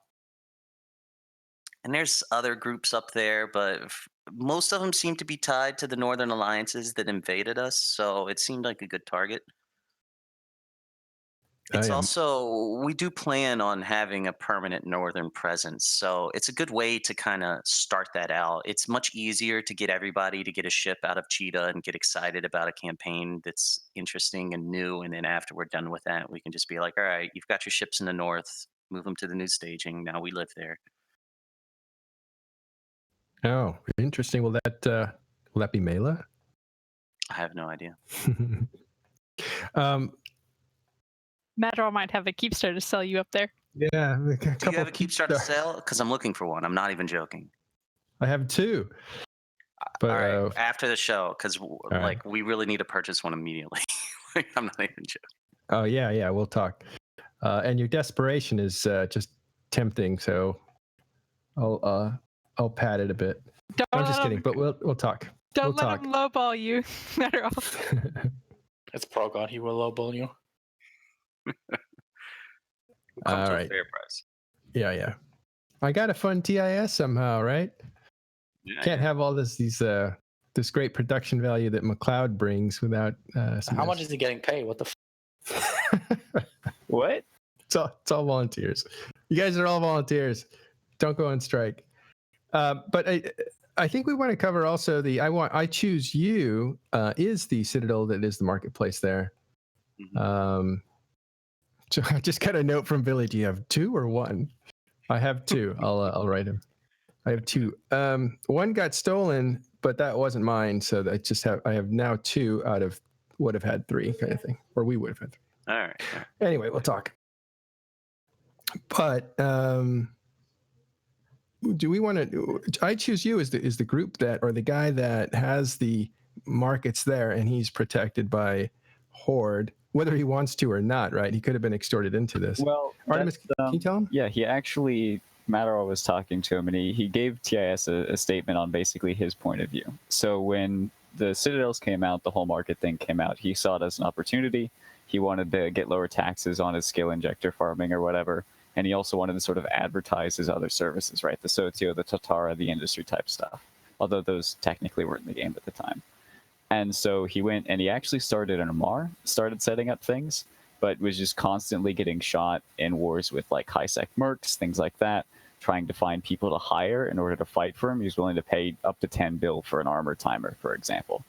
And there's other groups up there, but most of them seem to be tied to the Northern alliances that invaded us. So it seemed like a good target. It's also, we do plan on having a permanent Northern presence. So it's a good way to kind of start that out. It's much easier to get everybody to get a ship out of Cheetah and get excited about a campaign that's interesting and new. And then after we're done with that, we can just be like, all right, you've got your ships in the North, move them to the new staging. Now we live there. Oh, interesting. Will that be Mela? I have no idea. Matterall might have a Keepstar to sell you up there. Yeah. Do you have a Keepstar to sell? Because I'm looking for one. I'm not even joking. I have 2. But all right, after the show, because right. we really need to purchase one immediately. I'm not even joking. Oh yeah, we'll talk. And your desperation is just tempting, so I'll pad it a bit. I'm just kidding, but we'll talk. Don't we'll let him lowball you, Matterall. It's Pro-God. He will lowball you. Come to right. a fair price. Yeah. I got a fun TIS somehow, right? Yeah, Can't have all this great production value that McLeod brings without. How much is he getting paid? What the? What? It's all volunteers. You guys are all volunteers. Don't go on strike. But I think we want to cover also I Choose You is the Citadel that is the marketplace there. Mm-hmm. So I just got a note from Billy. Do you have 2 or 1? I have 2. I'll write him. I have 2. One got stolen, but that wasn't mine. So I have now 2 out of would have had 3 kind of thing, or we would have had 3. All right. Anyway, we'll talk. But do we want to? I Choose You is the group that, or the guy that has the markets there, and he's protected by Horde, whether he wants to or not. Right? He could have been extorted into this. Well, Artemis, can you tell him? Yeah, he actually, Matterall was talking to him, and he gave TIS a statement on basically his point of view. So when the Citadels came out, the whole market thing came out, he saw it as an opportunity. He wanted to get lower taxes on his skill injector farming or whatever. And he also wanted to sort of advertise his other services, right? The Sotio, the Tatara, the industry type stuff, although those technically weren't in the game at the time. And so he went and he actually started an Amar, started setting up things, but was just constantly getting shot in wars with like high-sec mercs, things like that, trying to find people to hire in order to fight for him. He was willing to pay up to 10 bill for an armor timer, for example.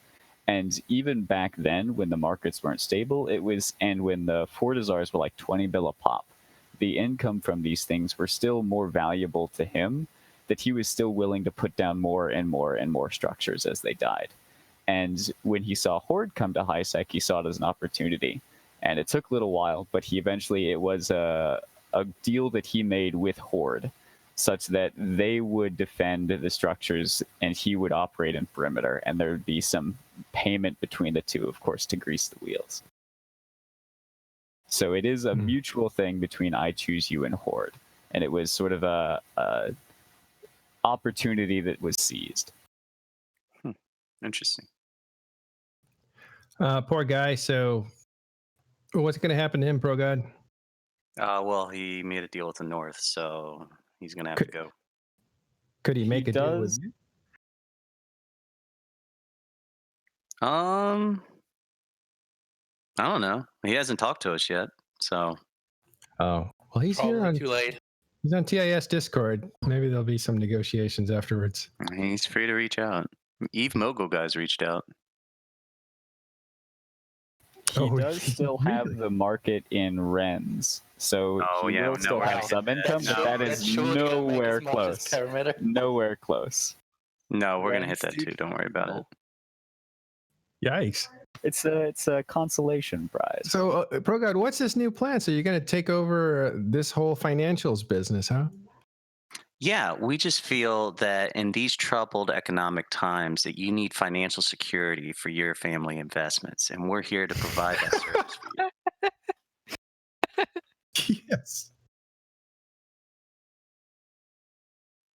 And even back then, when the markets weren't stable, and when the Fortizars were like 20 bill a pop, the income from these things were still more valuable to him, that he was still willing to put down more and more and more structures as they died. And when he saw Horde come to HiSec, he saw it as an opportunity. And it took a little while, but it was a deal that he made with Horde, such that they would defend the structures and he would operate in perimeter, and there would be some payment between the two, of course, to grease the wheels. So it is a mutual thing between I Choose You and Horde, and it was sort of a opportunity that was seized. Interesting. Poor guy. So what's going to happen to him, Pro-God? Well, he made a deal with the North, so he's going to have to go. Could he make a deal with you? I don't know. He hasn't talked to us yet, so. Oh, well, he's Probably here on. Too late. He's on TIS Discord. Maybe there'll be some negotiations afterwards. He's free to reach out. Eve Mogul guys reached out. He Oh, does still have really? the market in rens, so Oh, he yeah, will no, still we're have gonna some hit that. income, but No, that that is surely gonna make as nowhere much as close. Parameter. Nowhere close. No, we're gonna hit Rents that too. Don't worry about it. Yikes. It's a consolation prize. So, ProGod, what's this new plan? So you're going to take over this whole financials business, huh? Yeah, we just feel that in these troubled economic times that you need financial security for your family investments, and we're here to provide that service for you. Yes.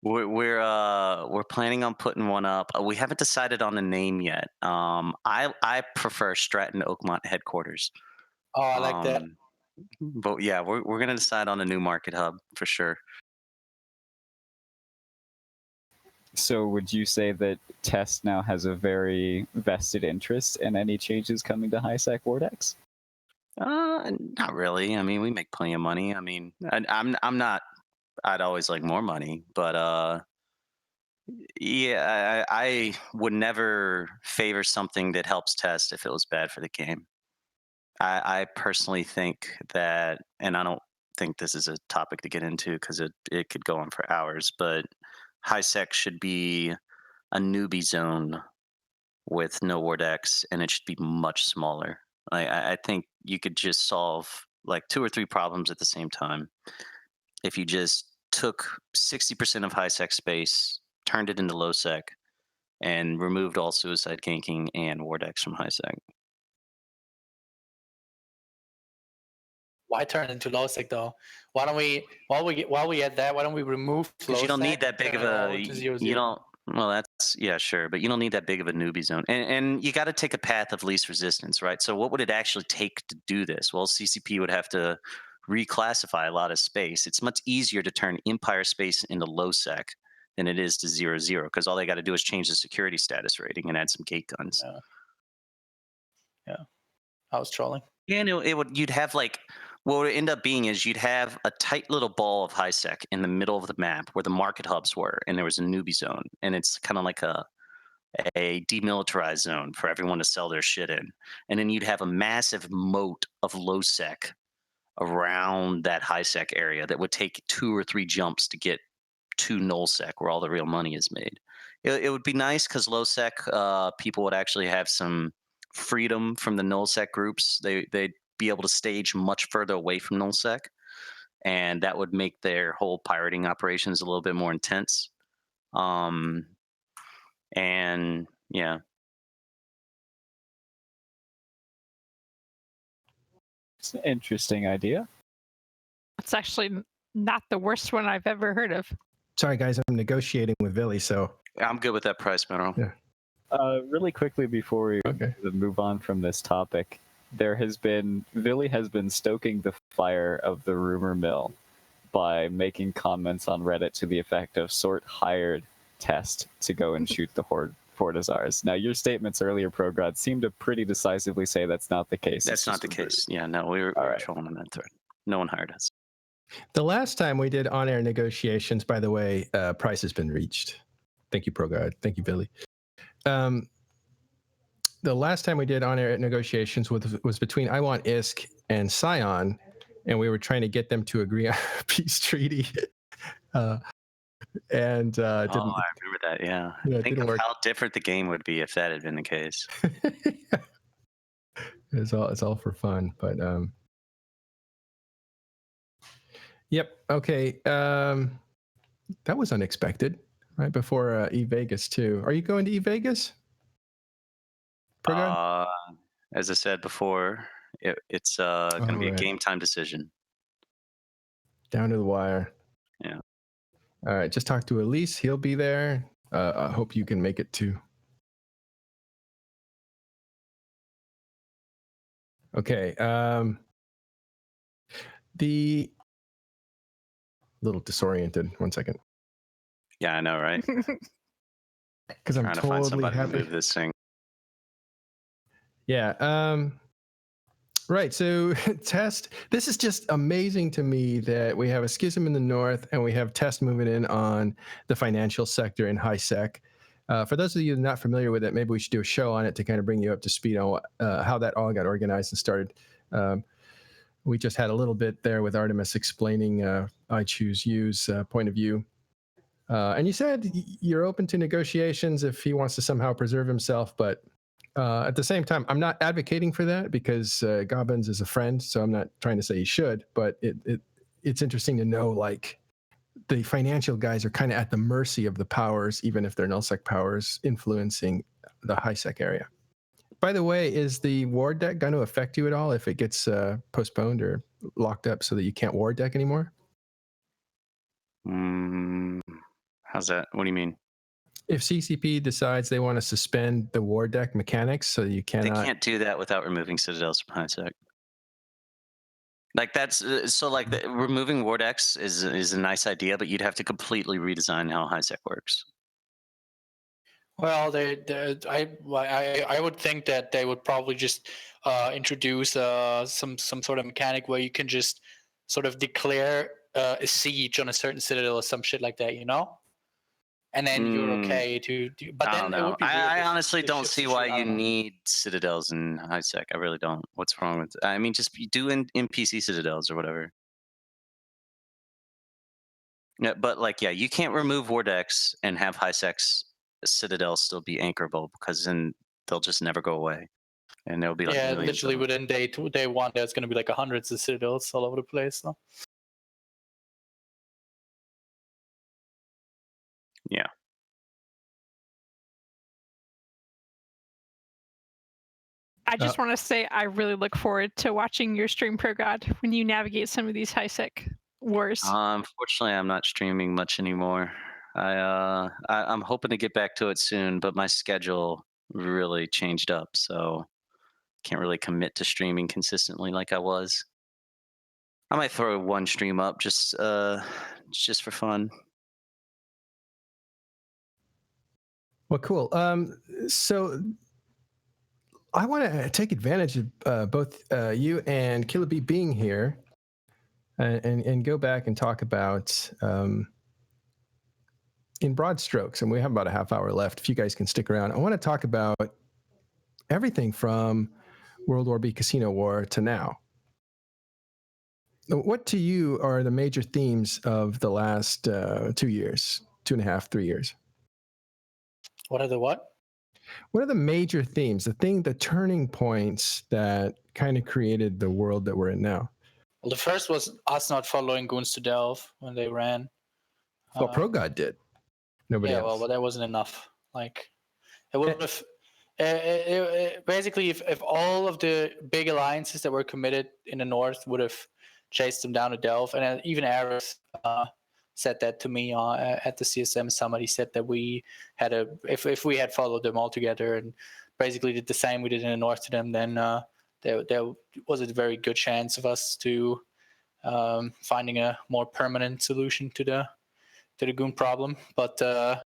We're planning on putting one up. We haven't decided on the name yet. I prefer Stratton Oakmont headquarters. Oh, I like that. But yeah, we're gonna decide on a new market hub for sure. So would you say that Test now has a very vested interest in any changes coming to HiSec Vortex? Not really. I mean, we make plenty of money. I mean, I'm not. I'd always like more money, but yeah, I would never favor something that helps Test if it was bad for the game. I personally think that, and I don't think this is a topic to get into because it could go on for hours, but HiSec should be a newbie zone with no Vortex, and it should be much smaller. I think you could just solve like 2 or 3 problems at the same time if you just took 60% of HiSec space, turned it into low sec, and removed all suicide ganking and Vortex from HiSec. Why turn it into low sec though? Why don't we while we at that? Why don't we remove Because you don't need that big of a. zero, You don't. Well, that's yeah, sure, but you don't need that big of a newbie zone, and you got to take a path of least resistance, right? So, what would it actually take to do this? Well, CCP would have to reclassify a lot of space. It's much easier to turn Empire space into low sec than it is to 0-0, because all they got to do is change the security status rating and add some gate guns. Yeah, I was trolling. Yeah, no, it would. You'd have like what would end up being is you'd have a tight little ball of HiSec in the middle of the map where the market hubs were, and there was a newbie zone, and it's kind of like a demilitarized zone for everyone to sell their shit in, and then you'd have a massive moat of low sec around that HiSec area that would take 2 or 3 jumps to get to null sec where all the real money is made. It would be nice because low sec people would actually have some freedom from the null sec groups. They'd be able to stage much further away from null sec, and that would make their whole pirating operations a little bit more intense. And yeah, It's an interesting idea. It's actually not the worst one I've ever heard of. Sorry, guys, I'm negotiating with Billy, so I'm good with that price, Metal. Yeah. Really quickly before we okay. move on from this topic, Villy has been stoking the fire of the rumor mill by making comments on Reddit to the effect of Sort hired Test to go and shoot the Fortizars. Now, your statements earlier, ProGod, seem to pretty decisively say that's not the case. That's not the case. Yeah, no, we were right. trolling on that thread. No one hired us. The last time we did on-air negotiations, by the way, price has been reached. Thank you, ProGod. Thank you, Billy. The last time we did on-air negotiations was between I Want ISK and Scion, and we were trying to get them to agree on a peace treaty. I remember that. Yeah, Yeah, think of how different the game would be if that had been the case. It's all for fun, but yep. Okay. That was unexpected, right before eVegas too. Are you going to eVegas? As I said before, it's going to be a game time decision. Down to the wire. Yeah. All right. Just talk to Elise. He'll be there. I hope you can make it too. Okay. The little disoriented. 1 second. Yeah, I know, right? Because I'm trying to find totally somebody happy. to move this thing. Yeah. Right. So Test, this is just amazing to me that we have a schism in the north and we have Test moving in on the financial sector in HiSec. For those of you not familiar with it, maybe we should do a show on it to kind of bring you up to speed on how that all got organized and started. We just had a little bit there with Artemis explaining I Choose You's point of view. And you said you're open to negotiations if he wants to somehow preserve himself, but at the same time, I'm not advocating for that because Gobbins is a friend, so I'm not trying to say he should, but it's interesting to know, like, the financial guys are kind of at the mercy of the powers, even if they're nullsec powers influencing the HiSec area. By the way, is the ward deck going to affect you at all if it gets postponed or locked up so that you can't ward deck anymore? How's that? What do you mean? If CCP decides they want to suspend the ward deck mechanics so you cannot... They can't do that without removing Citadels from HiSec. Like that's so like removing Ward X is a nice idea, but you'd have to completely redesign how HiSec works. Well, I would think that they would probably just introduce some sort of mechanic where you can just sort of declare a siege on a certain citadel or some shit like that, you know? And then you're okay to do. But I then don't know. it would be weird I if honestly the don't ships see and why shit, I you don't know. need Citadels in HiSec. I really don't. What's wrong with? I mean, just do NPC Citadels or whatever. Yeah, but like, yeah, you can't remove Ward X and have HiSec's Citadels still be anchorable because then they'll just never go away, and there'll be like Yeah, millions literally of them. within day one, there's going to be like hundreds of citadels all over the place. So. Yeah. I just want to say I really look forward to watching your stream, ProGod, when you navigate some of these HiSec wars. Unfortunately, I'm not streaming much anymore. I'm hoping to get back to it soon, but my schedule really changed up, so can't really commit to streaming consistently like I was. I might throw one stream up just for fun. Well, cool. So I want to take advantage of both you and Killer Bee being here and go back and talk about in broad strokes, and we have about a half hour left. If you guys can stick around, I want to talk about everything from World War B Casino War to now. What to you are the major themes of the last 2 years, 2.5, 3 years? What are the what? What are the major themes, the turning points that kind of created the world that we're in now? Well, the first was us not following Goons to Delve when they ran. Well, ProGod did. Nobody else. Well, but that wasn't enough. Like, it would have. Basically, if all of the big alliances that were committed in the north would have chased them down to Delve, and even Aerith said that to me at the CSM summit. He said that we had if we had followed them all together and basically did the same we did in the north to them, then there was a very good chance of us to finding a more permanent solution to the Goon problem. But that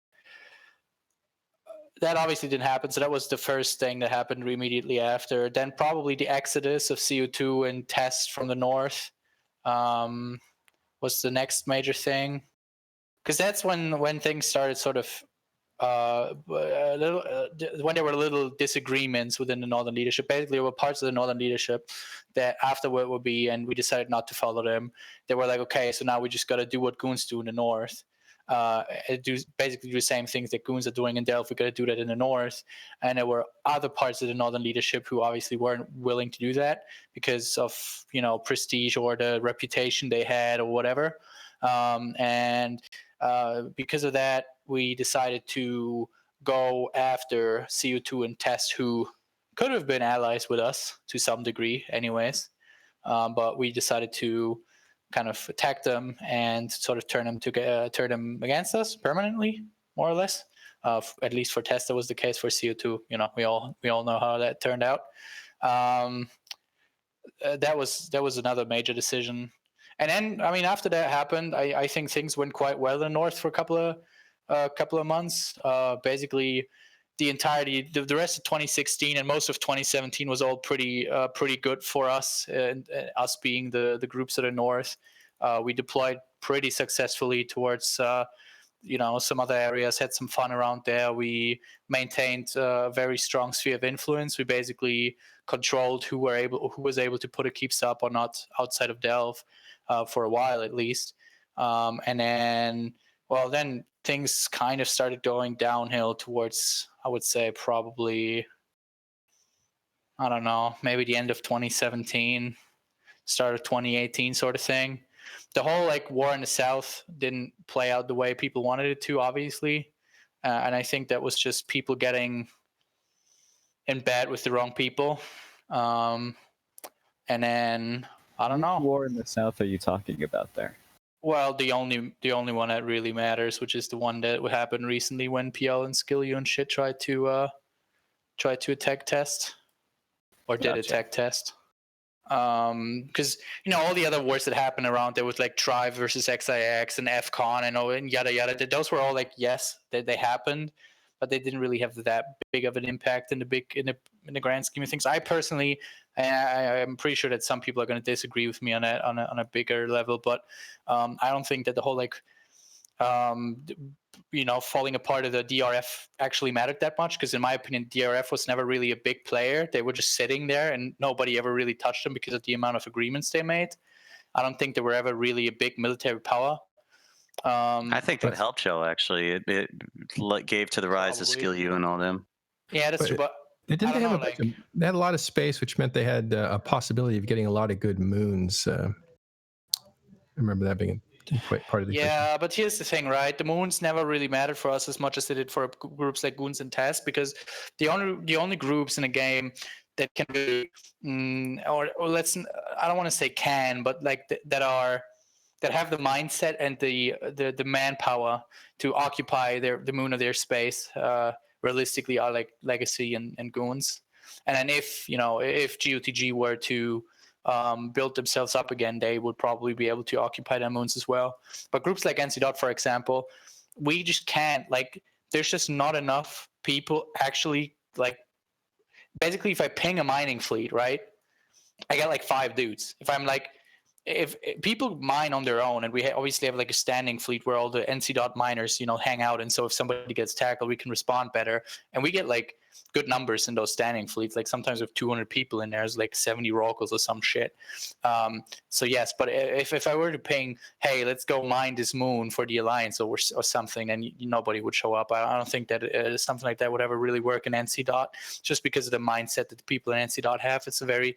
obviously didn't happen. So that was the first thing that happened immediately after. Then probably the exodus of CO2 and Test from the north was the next major thing. Because that's when things started sort of when there were little disagreements within the northern leadership. Basically, there were parts of the northern leadership that afterward would be, and we decided not to follow them. They were like, okay, so now we just got to do what Goons do in the north. Basically do the same things that Goons are doing in Delphi. We got to do that in the north. And there were other parts of the northern leadership who obviously weren't willing to do that because of prestige or the reputation they had or whatever. And because of that, we decided to go after CO2 and Test, who could have been allies with us to some degree, anyways. But we decided to kind of attack them and sort of turn them against us permanently, more or less. At least for Test, that was the case. For CO2, we all know how that turned out. That was another major decision. And then, I mean, after that happened, I think things went quite well in the north for a couple of months. Basically, the rest of 2016 and most of 2017 was all pretty good for us, and us being the groups of the north. We deployed pretty successfully towards some other areas, had some fun around there. We maintained a very strong sphere of influence. We basically controlled who was able to put a keeps up or not outside of Delve for a while at least. And then things kind of started going downhill towards, I would say, probably, I don't know, maybe the end of 2017, start of 2018 sort of thing. The whole war in the South didn't play out the way people wanted it to, obviously. And I think that was just people getting in bed with the wrong people. And then, I don't know. Which war in the South are you talking about there? Well, the only one that really matters, which is the one that happened recently when PL and Skillyu and shit tried to attack test, or did a tech test. Because all the other wars that happened around there was Tribe versus XIX and FCon and yada yada. Those were all yes, they happened, but they didn't really have that big of an impact in the grand scheme of things. I personally, I'm pretty sure that some people are going to disagree with me on a bigger level, but I don't think that the whole falling apart of the DRF actually mattered that much, because in my opinion, DRF was never really a big player. They were just sitting there and nobody ever really touched them because of the amount of agreements they made. I don't think they were ever really a big military power. I think that helped Joe, actually. It gave to the rise of Skillyu and all them. Yeah, that's true. But they had a lot of space, which meant they had a possibility of getting a lot of good moons. I remember that being part of the equation. But here's the thing, right? The moons never really mattered for us as much as they did for groups like Goons and Test, because the only groups in a game that can really, or I don't want to say can, but that have the mindset and the manpower to occupy the moon of their space realistically are Legacy and Goons. And then if GOTG were to build themselves up again, they would probably be able to occupy their moons as well. But groups like NC. For example, we just can't, there's just not enough people actually, basically if I ping a mining fleet, right, I got 5 dudes. If people mine on their own, and we obviously have a standing fleet where all the NC. Miners, hang out, and so if somebody gets tackled, we can respond better, and we get good numbers in those standing fleets. Sometimes with 200 people in there, there's 70 Rorquals or some shit. So yes, but if I were to ping, hey, let's go mine this moon for the Alliance or something, then nobody would show up. I don't think that something like that would ever really work in NC. Just because of the mindset that the people in NC. have. It's a very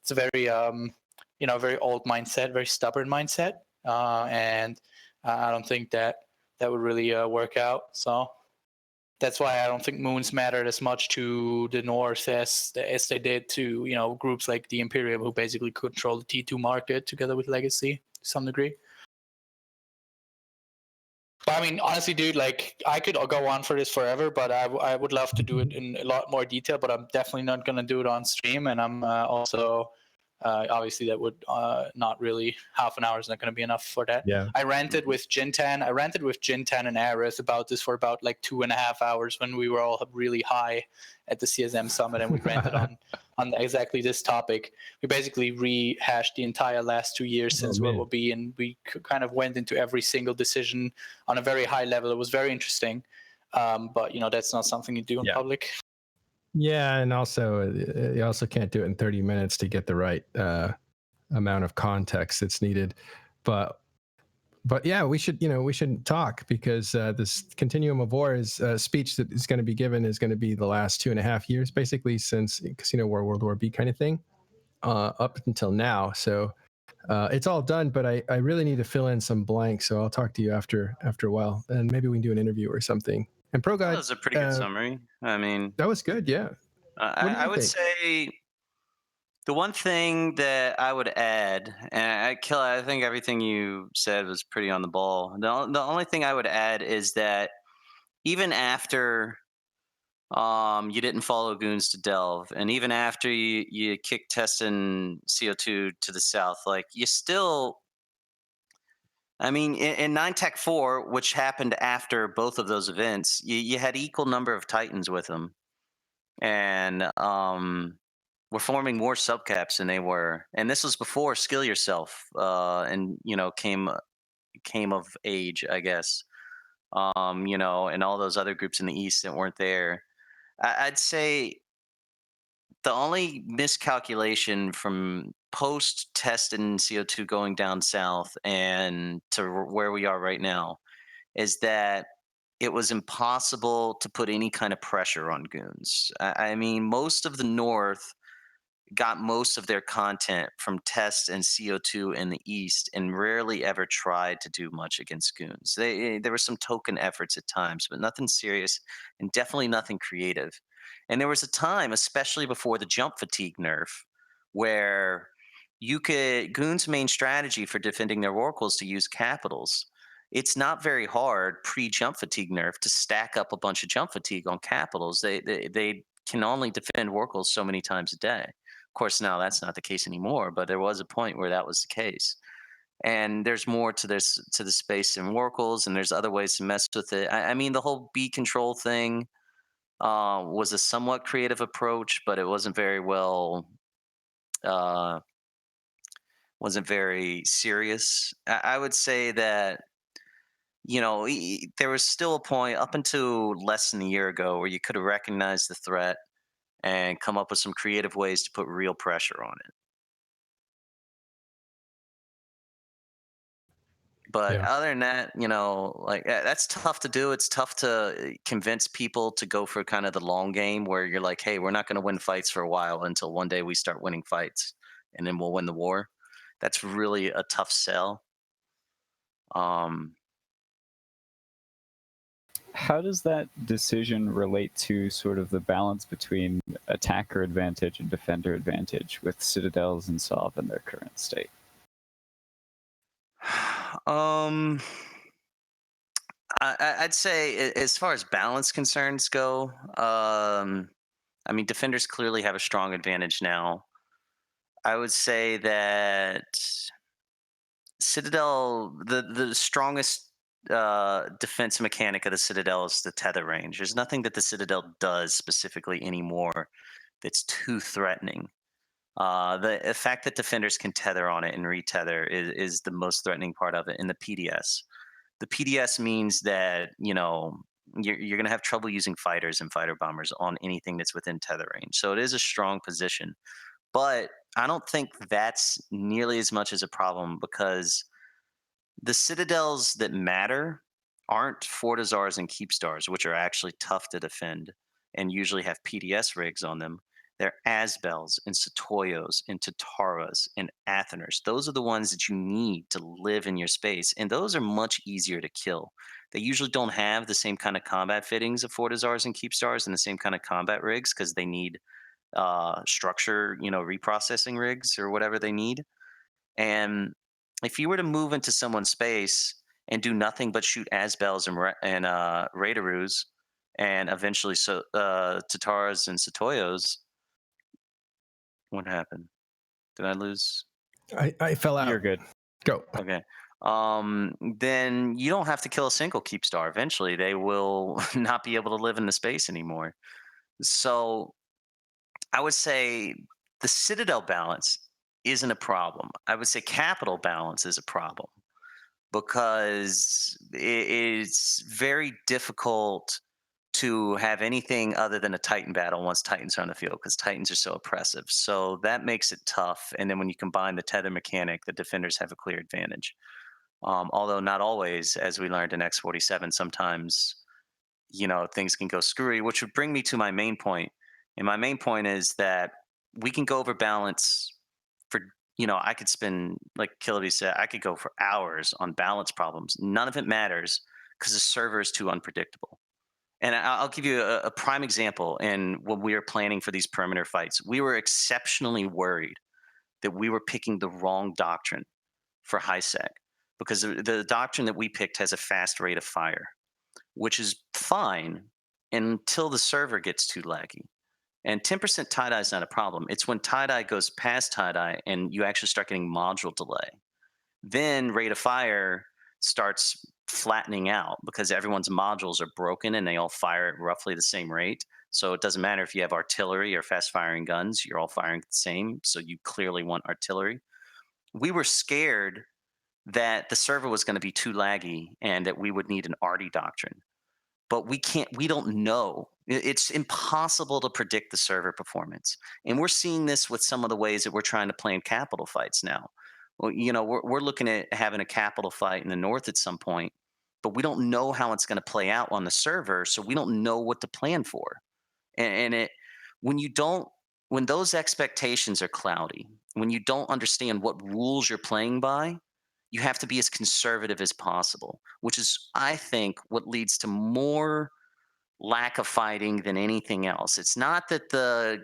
very old mindset, very stubborn mindset, and I don't think that would really work out. So that's why I don't think moons mattered as much to the North as they did to groups like the Imperium, who basically control the T2 market together with Legacy to some degree. But I mean, honestly, dude, I could go on for this forever, but I would love to do it in a lot more detail, but I'm definitely not going to do it on stream, and I'm also... obviously, that would not really, half an hour is not going to be enough for that. Yeah. I ranted with Jintan and Aerith about this for about 2.5 hours when we were all really high at the CSM summit, and we ranted on exactly this topic. We basically rehashed the entire last 2 years since what will be, and we kind of went into every single decision on a very high level. It was very interesting, but that's not something you do in public. Yeah, and also you also can't do it in 30 minutes to get the right amount of context that's needed. But yeah, we should talk, because this Continuum of War is speech that is going to be given is going to be the last 2.5 years, basically, since Casino War, World War B kind of thing, up until now. So it's all done, but I really need to fill in some blanks. So I'll talk to you after a while, and maybe we can do an interview or something. And ProGuide, that was a pretty good summary. I mean, that was good. Yeah. I would say the one thing that I would add, and I think everything you said was pretty on the ball. The only thing I would add is that even after you didn't follow Goons to Delve, and even after you kicked Test and CO2 to the south, you still... I mean, in 9-Tech-4, which happened after both of those events, you had equal number of Titans with them, and we're forming more subcaps than they were. And this was before Skill Yourself, and came of age, I guess. and all those other groups in the East that weren't there. I'd say the only miscalculation from post test and CO2 going down south and to where we are right now is that it was impossible to put any kind of pressure on goons. I mean, most of the North got most of their content from test and CO2 in the East and rarely ever tried to do much against goons. There were some token efforts at times, but nothing serious and definitely nothing creative. And there was a time, especially before the jump fatigue nerf, where goons' main strategy for defending their oracles to use capitals. It's not very hard pre jump fatigue nerf to stack up a bunch of jump fatigue on capitals. They can only defend oracles so many times a day. Of course, now that's not the case anymore, but there was a point where that was the case. And there's more to the space in Oracles, and there's other ways to mess with it. I mean, the whole B control thing was a somewhat creative approach, but it wasn't very well, uh, wasn't very serious. I would say that there was still a point up until less than a year ago where you could have recognized the threat and come up with some creative ways to put real pressure on it. But Yeah. other than that, that's tough to do. It's tough to convince people to go for kind of the long game where you're like, hey, we're not going to win fights for a while until one day we start winning fights and then we'll win the war. That's really a tough sell. Um, How does that decision relate to sort of the balance between attacker advantage and defender advantage with Citadels and Sov in their current state? um, I'd say as far as balance concerns go, I mean, defenders clearly have a strong advantage now. I would say that Citadel, the strongest defense mechanic of the Citadel is the tether range. There's nothing that the Citadel does specifically anymore that's too threatening. The fact that defenders can tether on it and retether is the most threatening part of it in the PDS. The PDS means that you're going to have trouble using fighters and fighter bombers on anything that's within tether range. So it is a strong position. But I don't think that's nearly as much as a problem because the citadels that matter aren't Fortizars and Keepstars, which are actually tough to defend and usually have PDS rigs on them. They're Asbels and Satoyos and Tataras and Atheners. Those are the ones that you need to live in your space, and those are much easier to kill. They usually don't have the same kind of combat fittings of Fortizars and Keepstars and the same kind of combat rigs because they need structure, reprocessing rigs or whatever they need. And if you were to move into someone's space and do nothing but shoot Asbels and Raiderus and eventually Tataras and Satoyos, what happened? Did I lose? I fell out. You're good. Go. Okay. Then you don't have to kill a single Keepstar. Eventually, they will not be able to live in the space anymore. So I would say the Citadel balance isn't a problem. I would say capital balance is a problem because it's very difficult to have anything other than a Titan battle once Titans are on the field because Titans are so oppressive. So that makes it tough. And then when you combine the tether mechanic, the defenders have a clear advantage. Although not always, as we learned in X47, sometimes things can go screwy, which would bring me to my main point. And my main point is that we can go over balance for, I could spend, like Killaby said, I could go for hours on balance problems. None of it matters because the server is too unpredictable. And I'll give you a prime example. And when we were planning for these perimeter fights, we were exceptionally worried that we were picking the wrong doctrine for HiSec because the doctrine that we picked has a fast rate of fire, which is fine until the server gets too laggy. And 10% tie-dye is not a problem. It's when tie-dye goes past tie-dye and you actually start getting module delay. Then rate of fire starts flattening out because everyone's modules are broken and they all fire at roughly the same rate. So it doesn't matter if you have artillery or fast firing guns, you're all firing the same. So you clearly want artillery. We were scared that the server was going to be too laggy and that we would need an arty doctrine. But we don't know. It's impossible to predict the server performance. And we're seeing this with some of the ways that we're trying to play in capital fights now. Well, we're looking at having a capital fight in the north at some point, but we don't know how it's going to play out on the server, so we don't know what to plan for. And it when you don't when those expectations are cloudy, when you don't understand what rules you're playing by, you have to be as conservative as possible, which is, I think, what leads to more lack of fighting than anything else. It's not that the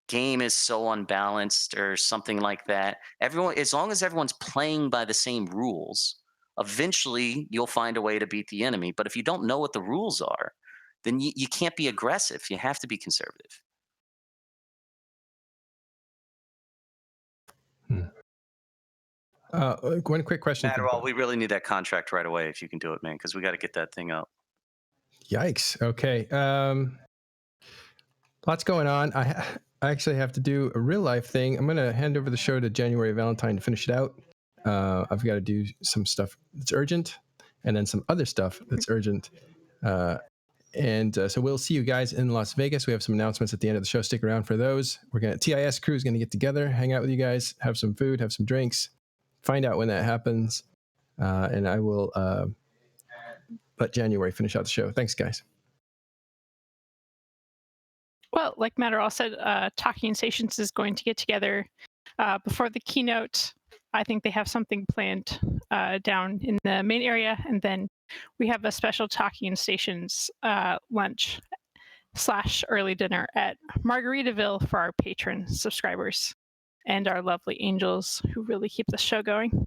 game is so unbalanced or something like that. Everyone, as long as everyone's playing by the same rules, eventually you'll find a way to beat the enemy. But if you don't know what the rules are, then you can't be aggressive. You have to be conservative. One quick question. Adderall, we really need that contract right away if you can do it, man, because we got to get that thing up. Yikes. Okay. Lots going on. I actually have to do a real life thing. I'm going to hand over the show to January Valentine to finish it out. I've got to do some stuff that's urgent and then some other stuff that's urgent. So we'll see you guys in Las Vegas. We have some announcements at the end of the show. Stick around for those. TIS crew is going to get together, hang out with you guys, have some food, have some drinks, find out when that happens. And I will let January finish out the show. Thanks, guys. Well, like Matterall said, Talking Stations is going to get together before the keynote. I think they have something planned down in the main area, and then we have a special Talking Stations lunch / early dinner at Margaritaville for our patron subscribers and our lovely angels who really keep the show going.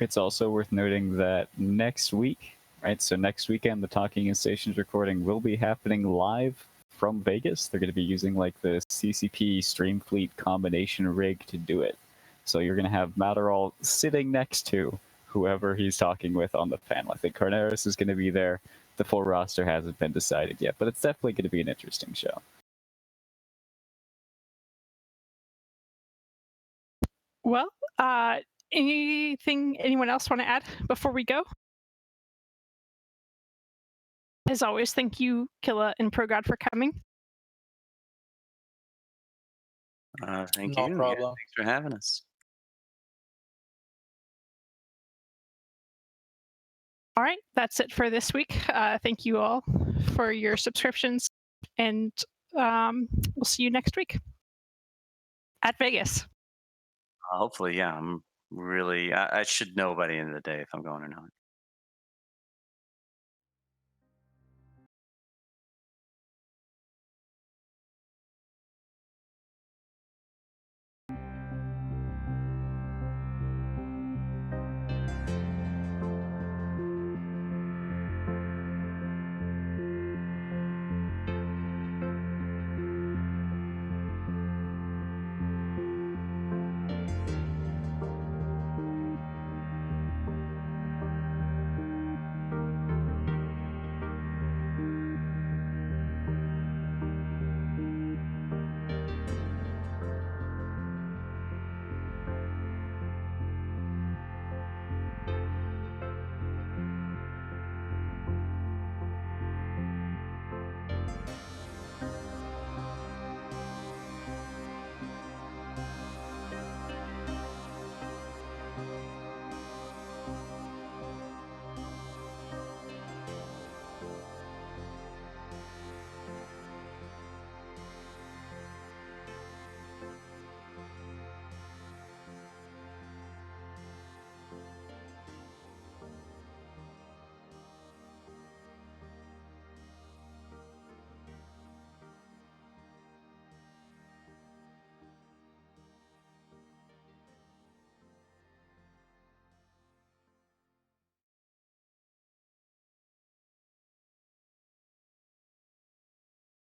It's also worth noting that next week, right? So next weekend, the Talking Stations recording will be happening live from Vegas. They're going to be using like the CCP Streamfleet combination rig to do it. So you're going to have Matterall sitting next to whoever he's talking with on the panel. I think Carneris is going to be there. The full roster hasn't been decided yet, but it's definitely going to be an interesting show. Well, anything anyone else want to add before we go? As always, thank you, Killa and ProGod, for coming. Thank No you. problem. Yeah, thanks for having us. All right, that's it for this week. Thank you all for your subscriptions, and we'll see you next week at Vegas. Hopefully, yeah. I should know by the end of the day if I'm going or not.